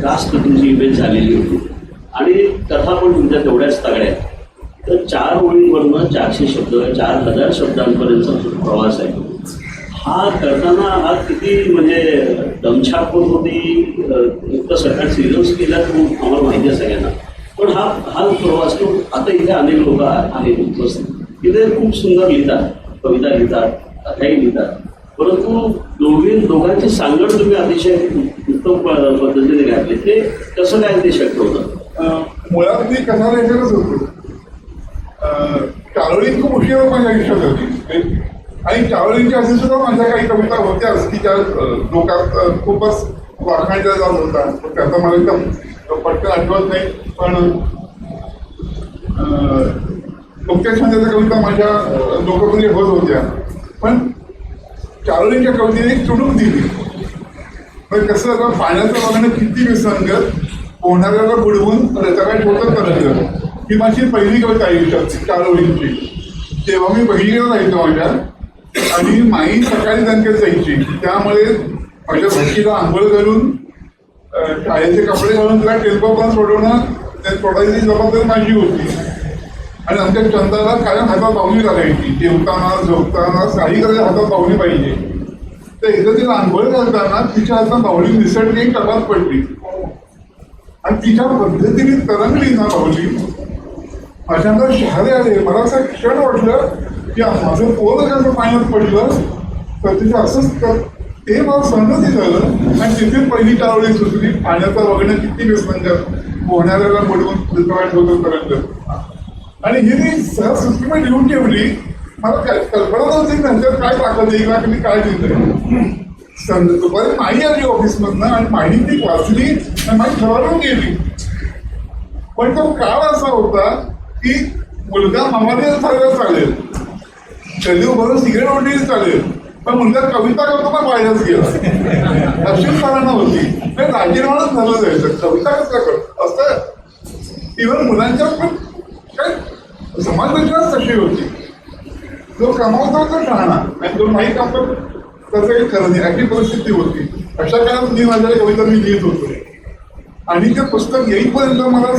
कास्ट तुमची इमेज झालेली होती आणि कथा पण तुमच्या तेवढ्याच तगड्या आहेत. तर 4 ओळींवरनं 400 शब्द 4000 शब्दांपर्यंतचा जो प्रवास आहे, हा करताना हा किती म्हणजे दमछाक होत होती. इतकं सगळ्यात सिरियस केला आम्हाला माहिती आहे सगळ्यांना, पण हा प्रवास तो आता इथे अनेक लोक आहेत उपस्थित, इथे खूप सुंदर लिहितात, कविता लिहितात, कथाही लिहितात, परंतु दोघांची सांगड तुम्ही अतिशय उत्तम पद्धतीने घातली. ते कसं काय ते शक्य होतं? मुळात मी कथा लिहायचंच होतो. चारोळी खूप उशीर माझ्या आयुष्यात होती आणि चारोळींच्या असे सुद्धा माझ्या काही कविता होत्याच की ज्या लोकात खूपच वाखाणल्या जात होता. त्याचा मला एकदम पटकन आठवत नाही, पण मुख्य छंदाच्या कविता माझ्या लोकप्रिय होत होत्या. पण चारोळींच्या कवितेने एक चुणूक दिली. म्हणजे कसं आता पाण्याचं वागणं किती विसंगत, पोहणाऱ्याला बुडवून रचना ठेवतात करायचं. ही माझी पहिली कविता आयुष्यात चारोळींची. तेव्हा मी बहिणीला राहायचो माझ्या, आणि माई सकाळी दणक्यात जायची, त्यामुळे माझ्या भटकीला आंघोळ घालून शाळेचे कपडे घालून तिला टेल्पोपर्यंत सोडवणं ते सोडायची जबाबदारी माझी होती. आणि आमच्या चंदाला कायम हातात बाहुली लागायची, जेवताना झोपताना काही करायला हातात बाहुली पाहिजे. तर एकदा तिला आंघोळ घालताना तिच्या हातात बाहुली निसटली, कपात पडली आणि तिच्या पद्धतीने तरंगली ना बाहुली. माझ्या अंगात शहारे आले. मला असं क्षण वाटलं की माझं पोरं कसं पाण्यात पडलं, तर तिथे असंच ते मला सहनच झालं. आणि तिथे पहिली चारोळी सुचली, पाण्याचं बघणं किती विसंगत, पोहणाऱ्याला बुडवून ठेवतो पर्यंत. आणि ही मी सहज सुचली लिहून ठेवली. मला कल्पना नव्हती नंतर काय ताकद येईल की मी काय लिहिलंय. दुपारी माही आली ऑफिसमधनं आणि माही ती वाचली आणि माही ठरवून गेली. पण तो काळ असा होता की मुलगा मामाने झालेला चालेल, शरीर बरोबर सिगरेट ओढलेली चालेल, पण मुलगा कविता करतो पण बाहेरच गेला. अशी कारणं होती. राजीनामाच झालं जायचं, कविता कसं करत असं. इव्हन मुलांच्या पण काय समाज रचनाच तशी होती. जो कमावतो तो राहणार आणि जो नाही कमतो त्याचं काही खरं नाही, अशी परिस्थिती होती. अशा काळात मी माझ्या कविता मी लिहित होतो. आणि ते पुस्तक येईपर्यंत मला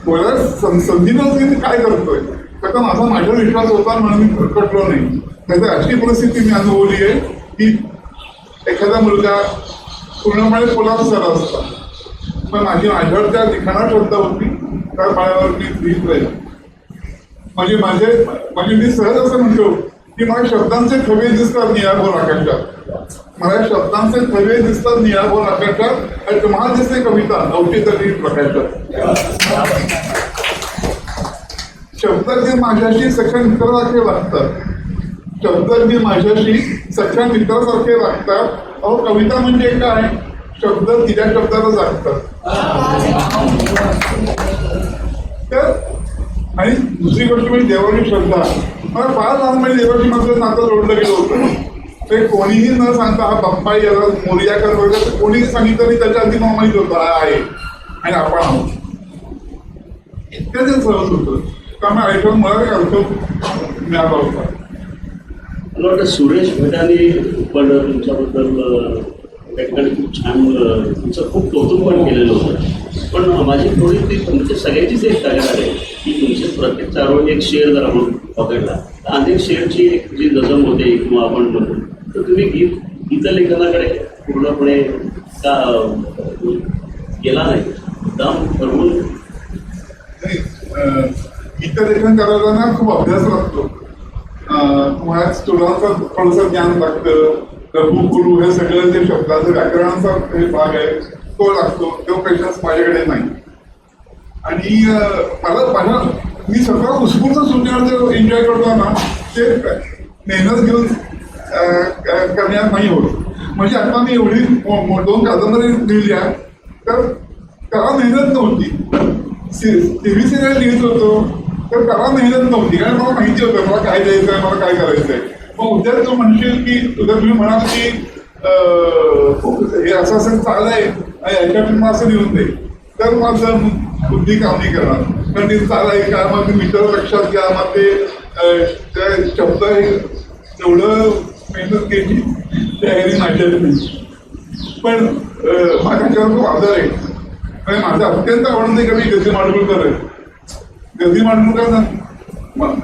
बोलायला संधी नव्हती मी काय करतोय. त्याचा माझा विश्वास होता म्हणून मी भरकटलो नाही. त्याची अशी परिस्थिती मी अनुभवली आहे की एखादा मुलगा पूर्णपणे पोलाद झाला असता, पण माझ्यावर त्या लिखाणात श्रद्धा होती, त्या पायावर मी लिहित राहील. म्हणजे मी सहज असं म्हणतो की मला शब्दांचे थवे दिसतात निळाभोर आकाशात, मला शब्दांचे थवे दिसतात निळाभोर आकाशात, आणि तुम्हाला दिसते कविता अवचितरी प्रकाशात. शब्दांनी माझ्याशी सख्या मित्रासारखे वागतात, शब्दांनी माझ्याशी सख्या मित्रासारखे वागतात. अहो कविता म्हणजे काय, शब्द तिच्या शब्दाला जागतात. तर आणि दुसरी गोष्ट म्हणजे देवाची श्रद्धा. मला फार लहानपणी देवाची माझं नातं जोडलं गेलं होतं. ते कोणीही न सांगता हा बाप्पा याला मोर्याकर वगैरे कोणीही सांगितलं नाही, त्याच्या आधी मला माहीत होतं हा आहे आणि आपण आहोत. इतकं ते सहज होतं. त्यामुळे आयुष्यात मला एक अर्थ मिळाला होता. मला वाटतं सुरेश भटांनी पण तुमच्याबद्दल त्या ठिकाणी खूप छान तुमचं खूप कौतुक पण केलेलं होतं. पण माझी थोडी ती तुमच्या सगळ्यांचीच एक तक्रार आहे की तुमचे प्रत्येक चारोळी एक शेअर जर आपण पकडला तर अनेक शेअरची एक जी जजम होते किंवा आपण म्हणतो, तर तुम्ही गीतलेखनाकडे पूर्णपणे का गेला नाही, दम भरवून गीतलेखन करायला ना खूप अभ्यास लागतो. मुळात स्टुडांचं थोडंसं ज्ञान लागतं. लघु गुरु हे सगळं जे शब्दाचं व्याकरणाचा भाग आहे तो लागतो. तो पेशन्स माझ्याकडे नाही. आणि मला मी सगळं उत्स्फूर्त सूचना एन्जॉय करतो ना, ते मेहनत घेऊन करण्यात नाही होत. म्हणजे आता मी एवढी 2 कादंबरी लिहिल्या तर त्याला मेहनत नव्हती. टीव्ही सिरियल लिहित होतो तर त्याला मेहनत नव्हती, कारण मला माहिती होतं मला काय द्यायचं आहे, मला काय करायचं आहे. मग उद्या तू म्हणशील की उद्या तुम्ही म्हणाल की हे असं असं चाललंय आणि याच्यातून मला असं लिहून दे, तर माझं बुद्धी काम नाही करणार. कारण ते चाल आहे का, मग मित्र लक्षात घ्या, मग ते शब्द एवढं मेहनत केली त्यावेळी माझ्यात नाही. पण माझ्याच्यावर खूप आदर आहे. म्हणजे माझं अत्यंत आवडते कवी गदी माडगुळकर आहे. गदी माडगुळकर ना मग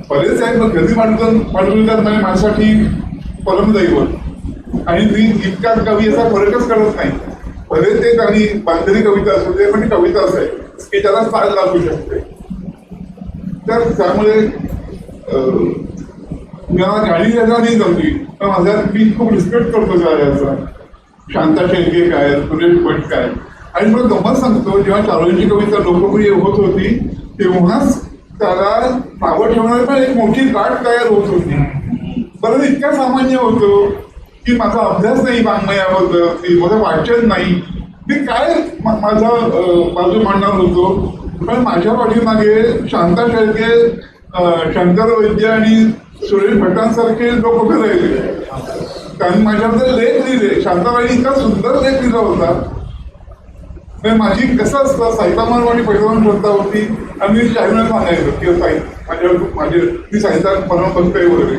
बरेच आहेत, पण गदी माडगुळकर म्हणजे माझ्यासाठी परमदैवत. आणि मी इतका कवी असा फरकच करत नाही. भले ते काही बांधणी कविता असू दे, पण ती कविताच आहे की त्याला चाल लागू शकते. तर त्यामुळे मला गाणी द्यायला नाही जमली, तर माझ्या मी खूप रिस्पेक्ट करतो गाण्याचा. शांता शेळके काय, सुरेश भट काय. आणि मला गंमत सांगतो, जेव्हा चारोळीची कविता लोकप्रिय होत होती तेव्हाच त्याला नावं ठेवणारी पण एक मोठी गाठ तयार होत होती. परत इतका सामान्य होतो की माझा अभ्यास नाही वाङ्मयाबद्दल, माझं वाचन नाही, मी काय माझा बाजू मांडणार होतो. पण माझ्या पाठीमागे शांता शेळके, शंकर वैद्य आणि सुरेश भटांसारखे लोक उभे राहिले. त्यांनी माझ्याबद्दल लेख लिहिले. शांताबाईंनी इतका सुंदर लेख लिहिला होता. माझी कसं असतं, साहित्यामध्ये माझी पहिल्यापासून श्रद्धा होती आणि मी जाहीर सांगायचो की माझे मी साहित्यात परम बघतोय वगैरे.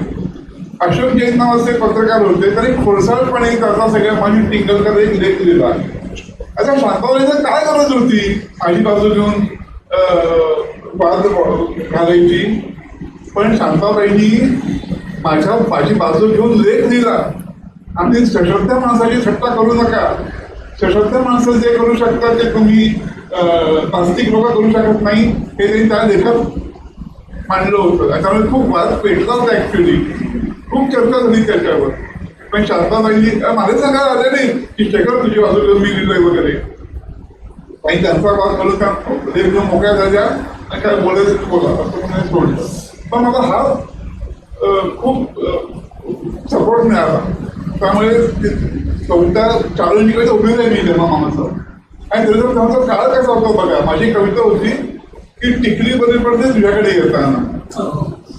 अशोक जैन नावाचे पत्रकार होते, तरी खोडसाळपणे त्याचा सगळ्या माझी टिंगलकर एक लेख लिहिला. अच्छा, शांताबाईंना काय गरज होती माझी बाजू घेऊन वाद घालायची, पण शांताबाईंनी माझी बाजू घेऊन लेख लिहिला. आणि सशक्त माणसाची थट्टा करू नका. सशक्त माणसं जे करू शकतात ते तुम्ही नास्तिक लोक करू शकत नाही, हे त्यांनी त्या लेखात मांडलं होतं. त्यामुळे खूप वाद पेटला होता. ऍक्च्युली खूप चर्चा झाली त्याच्यावर. पण शांताबाईंनी माझे सांगायला आले नाही की शेखर तुझी बाजू मी लिहिलंय वगैरे, आणि त्यांचा वाद करून त्या लेख मोकळ्या झाल्या आणि काय बोलायचं बोला असं म्हणजे सोडलं. पण मला हा खूप सपोर्ट मिळाला. त्यामुळे कविता चालून कविता उभी राहिली तेव्हा मामाचं. आणि त्याच्यावर त्यांचा काळ कसा होता बघा. माझी कविता होती की टिकली बरी पडते तुझ्याकडे येताना,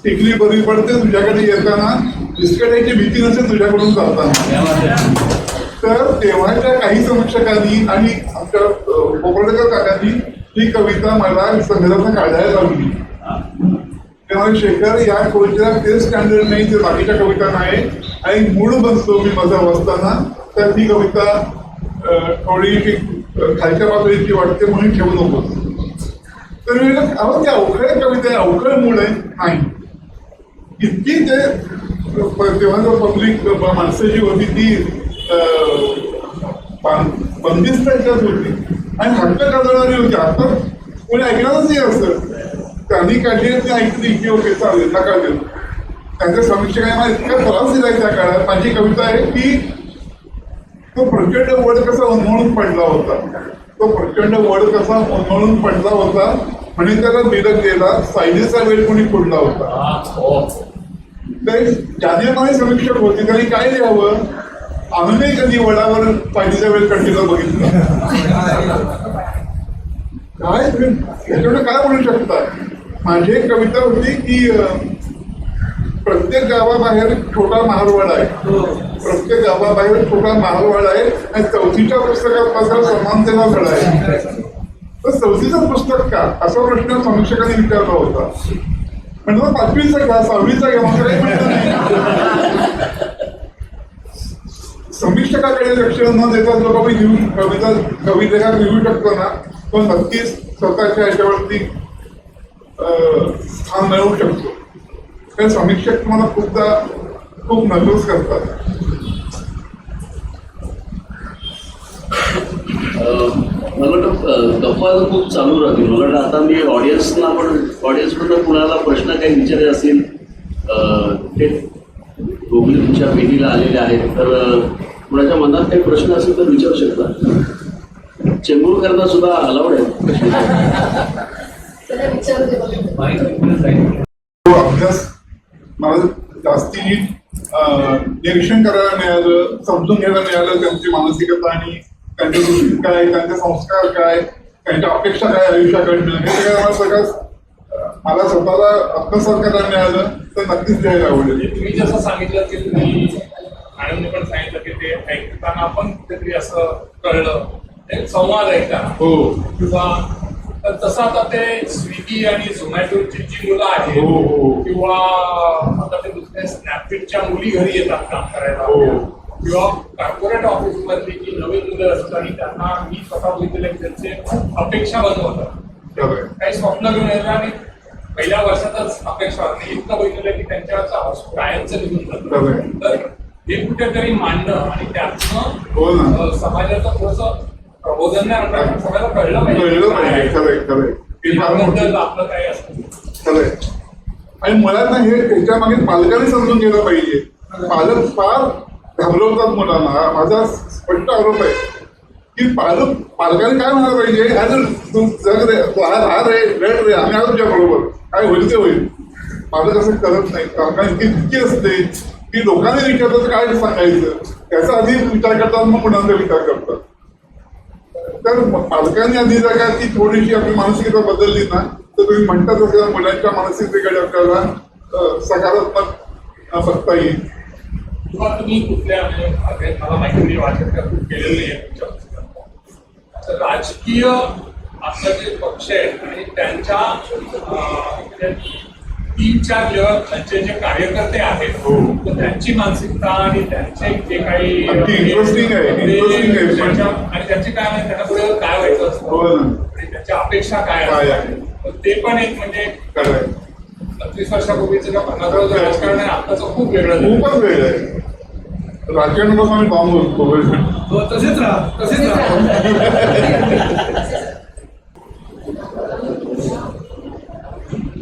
टिकली बरी पडते तुझ्याकडे येताना, विस्कटायची भीती नसेल तुझ्याकडून जाताना. तर तेव्हाच्या काही समीक्षकांनी आणि आमच्या कोपरडेकर काकांनी ही कविता मला संघाचा काढायला लावली. तेव्हा शेखर या कवितेला ते स्टँडर्ड नाही जे बाकीच्या कविता नाही, आणि मूळ बनतो मी माझा वाचताना, तर ती कविता थोडीशी खालच्या बाजूची वाटते म्हणून ठेवू नको. तर मी अहो ती अवघड कविता आहे, अवघड मूळ आहे. नाही, इतकी ते तेव्हा पब्लिक माणसं जी होती ती बंदिस्त याच्यात होती आणि हक्क गाजवणारी होती. आता कोणी ऐकणारच नाही असं. त्यांनी काढली ते ऐकली की ओके चालेल नका देऊ. त्यांच्या समीक्षकांनी मला इतका त्रास दिला त्या काळात. माझी कविता आहे की तो प्रचंड वड कसा उन्मळून पडला होता, तो प्रचंड वड कसा उन्मळून पडला होता, म्हणजे त्याला दिलं गेला सायलीचा वेळ कोणी फोडला होता. तर ज्याने मला समीक्षक होते त्यांनी काय लिहावं, आम्ही कधी वडावर सायलीचा वेळ कंटिन्यू बघितला. काय याच्याकडे काय म्हणू शकता. माझी एक कविता होती की प्रत्येक गावाबाहेर छोटा महालवाडा आहे, प्रत्येक गावाबाहेर छोटा महालवाडा आहे, आणि चौथीच्या पुस्तकात मात्र समानतेला धडा आहे. तर चौथीचं पुस्तक का असा प्रश्न समीक्षकांनी विचारला होता. म्हणजे पाचवीचा घ्या, सहावीचा घ्या, मात्र काही म्हणलं नाही. समीक्षकाकडे लक्ष न देता जो काही कवितेला लिहू शकतो ना, तो नक्कीच स्वतःच्या ह्याच्यावरती स्थान मिळवू शकतो. कारण समीक्षक तुम्हाला खूप नर्वस करतात. मला वाटतं गप्पा खूप चालू राहतील. मला वाटतं आता मी ऑडियन्समधून कुणाला प्रश्न काही विचारले असतील, ते दोघे तुमच्या भेटीला आलेले आहेत, तर कुणाच्या मनात काही प्रश्न असेल तर विचारू शकता. चेंबूरकरांना सुद्धा अलाउड आहे. अभ्यास मला जास्ती निरीक्षण करायला मिळालं, समजून घ्यायला मिळालं त्यांची मानसिकता आणि त्यांच्या दृष्टीत काय, त्यांचे संस्कार काय, त्यांच्या अपेक्षा काय आयुष्याकडनं, हे सगळं मला स्वतःला आत्मसात करायला मिळालं तर नक्कीच लिहायला आवडेल. तुम्ही जसं सांगितलं की तुम्ही आनंदने पण सांगितलं की ते ऐकताना पण कुठेतरी असं कळलं, एक संवाद ऐकताना हो किंवा तर तसं आता ते स्विगी आणि झोमॅटोची जी मुलं हो, आहेत हो. किंवा आता ते दुसऱ्या स्नॅपचॅटच्या मुली घरी येतात काम करायला हो. किंवा कॉर्पोरेट ऑफिस मधली जी नवीन मुलं असतात आणि त्यांना मी स्वतः बघितलेले त्यांचे खूप अपेक्षा बनवतात, खरंय. काही स्वप्न घेऊन येतात आणि पहिल्या वर्षातच अपेक्षा होती इतकं बघितलं की त्यांच्या गायनचं निघून खरंय. जातं. तर हे कुठेतरी मांडणं आणि त्यातनं हो ना. समाजाचं थोडंसं प्रबोधन सगळ्याला कळलं कळलं पाहिजे. खरंय खरंय. हे फार मोठं त्याबद्दल आपलं काय असतं. खरंय. आणि मुळात ना हे त्याच्या मागे पालकांनी समजून गेलं पाहिजे. पालक फार घाबरवतात मुलांना. माझा स्पष्ट आरोप आहे की पालकांनी काय म्हणायला पाहिजे, तू जग रे, तू राहा रे, रड रे, आम्ही आहोत तुझ्या बरोबर, काय होईल ते होईल. पालक असं करत नाही. पालकांची भीती असते की लोकांनी विचारतात तर काय सांगायचं, त्याचा आधी विचार करतात मग मुलांचा विचार करतात. तर पालकांनी आधी जर का ती थोडीशी आपली मानसिकता बदलली ना तर तुम्ही म्हणतात तसं मुलांच्या मानसिकतेकडे आपल्याला सकारात्मक बघता येईल. किंवा तुम्ही कुठल्या म्हणजे मला माहिती वाचत खूप केलेली आहे तुमच्या पुस्तकात. तर राजकीय आपलं जे पक्ष आहेत आणि त्यांच्या 3-4 लेवल त्यांचे जे कार्यकर्ते आहेत तर त्यांची मानसिकता आणि त्यांचे जे काही अगदी इंटरेस्टिंग आहे. आणि त्यांचे काय म्हणजे त्यांना पुढे काय व्हायचं हो असतं ना. आणि त्यांच्या अपेक्षा काय काय आहेत तर ते पण एक म्हणजे खरंय. 25 वर्षापूर्वीचं किंवा 50 वर्षाचं राजकारण आहे आत्ताचं खूप वेगळं झालं. खूपच वेळ आहे. राजकारणापासून आम्ही बॉम्ब होतो. तसेच राहा.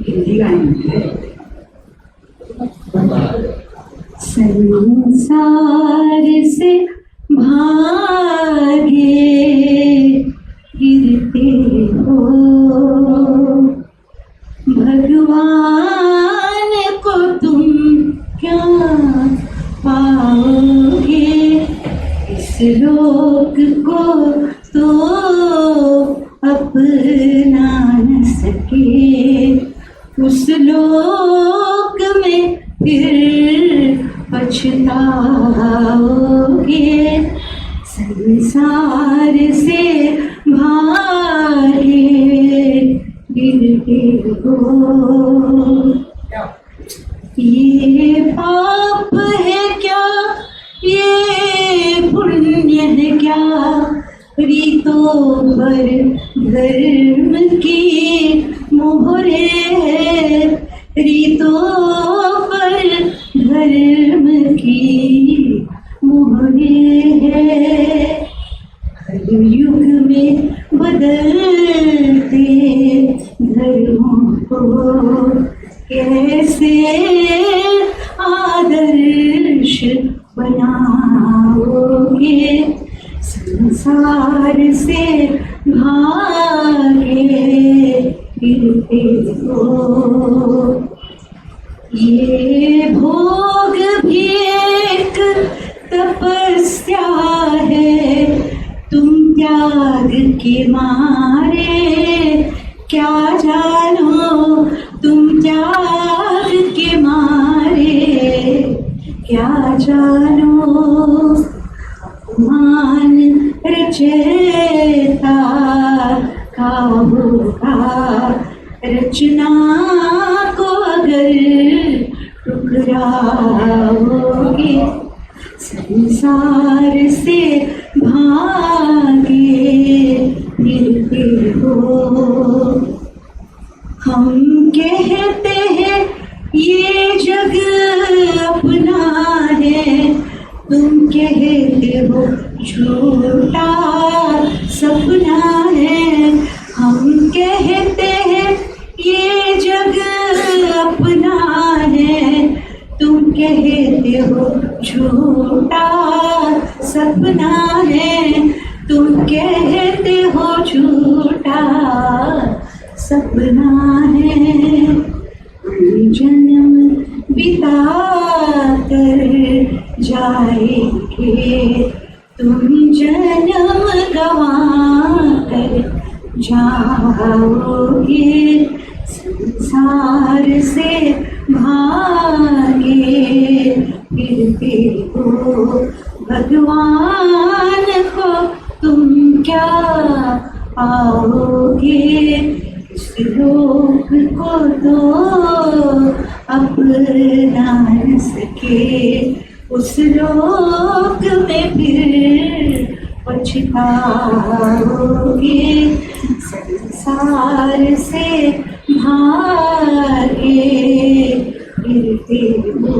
हिंदी गाणी संसार से भागे गिरते हो भगवान को तुम क्या पाओगे इस लोक को तो अपना न सके उस लोक में फिर पछताओगे संसार से भागे गिरते हो ये पाप है क्या ये पुण्य है क्या रीतों पर धर्म की मोहरे है रीतों पर धर्म की मोहरे है हर युग में बदलते धर्मों को कैसे आदर्श बनाओगे संसार से भागे फिरते हो ये भोग भी एक तपस्या है तुम त्याग के मारे क्या जानो तुम त्याग के मारे क्या जानो मान रचेता का होगा रचना को अगर टुकराओगे संसार से भागे फिरते हो हम कहते हैं ये जग अपना है तुम कहते हो झूठा सपना है हम कहते हैं ये जग अपना है तुम कहते हो झूठा सपना है तुम कहते हो झूठा सपना है जन्म बिता कर जाएंगे तुम जन्म गवाकर जाओगे, संसार से भागे फिरते हो भगवान को तुम क्या पाओगे। इस लोक को तो अपना न सके, उस लोक में फिर पछताओगे। संसार से भागे फिरते हो।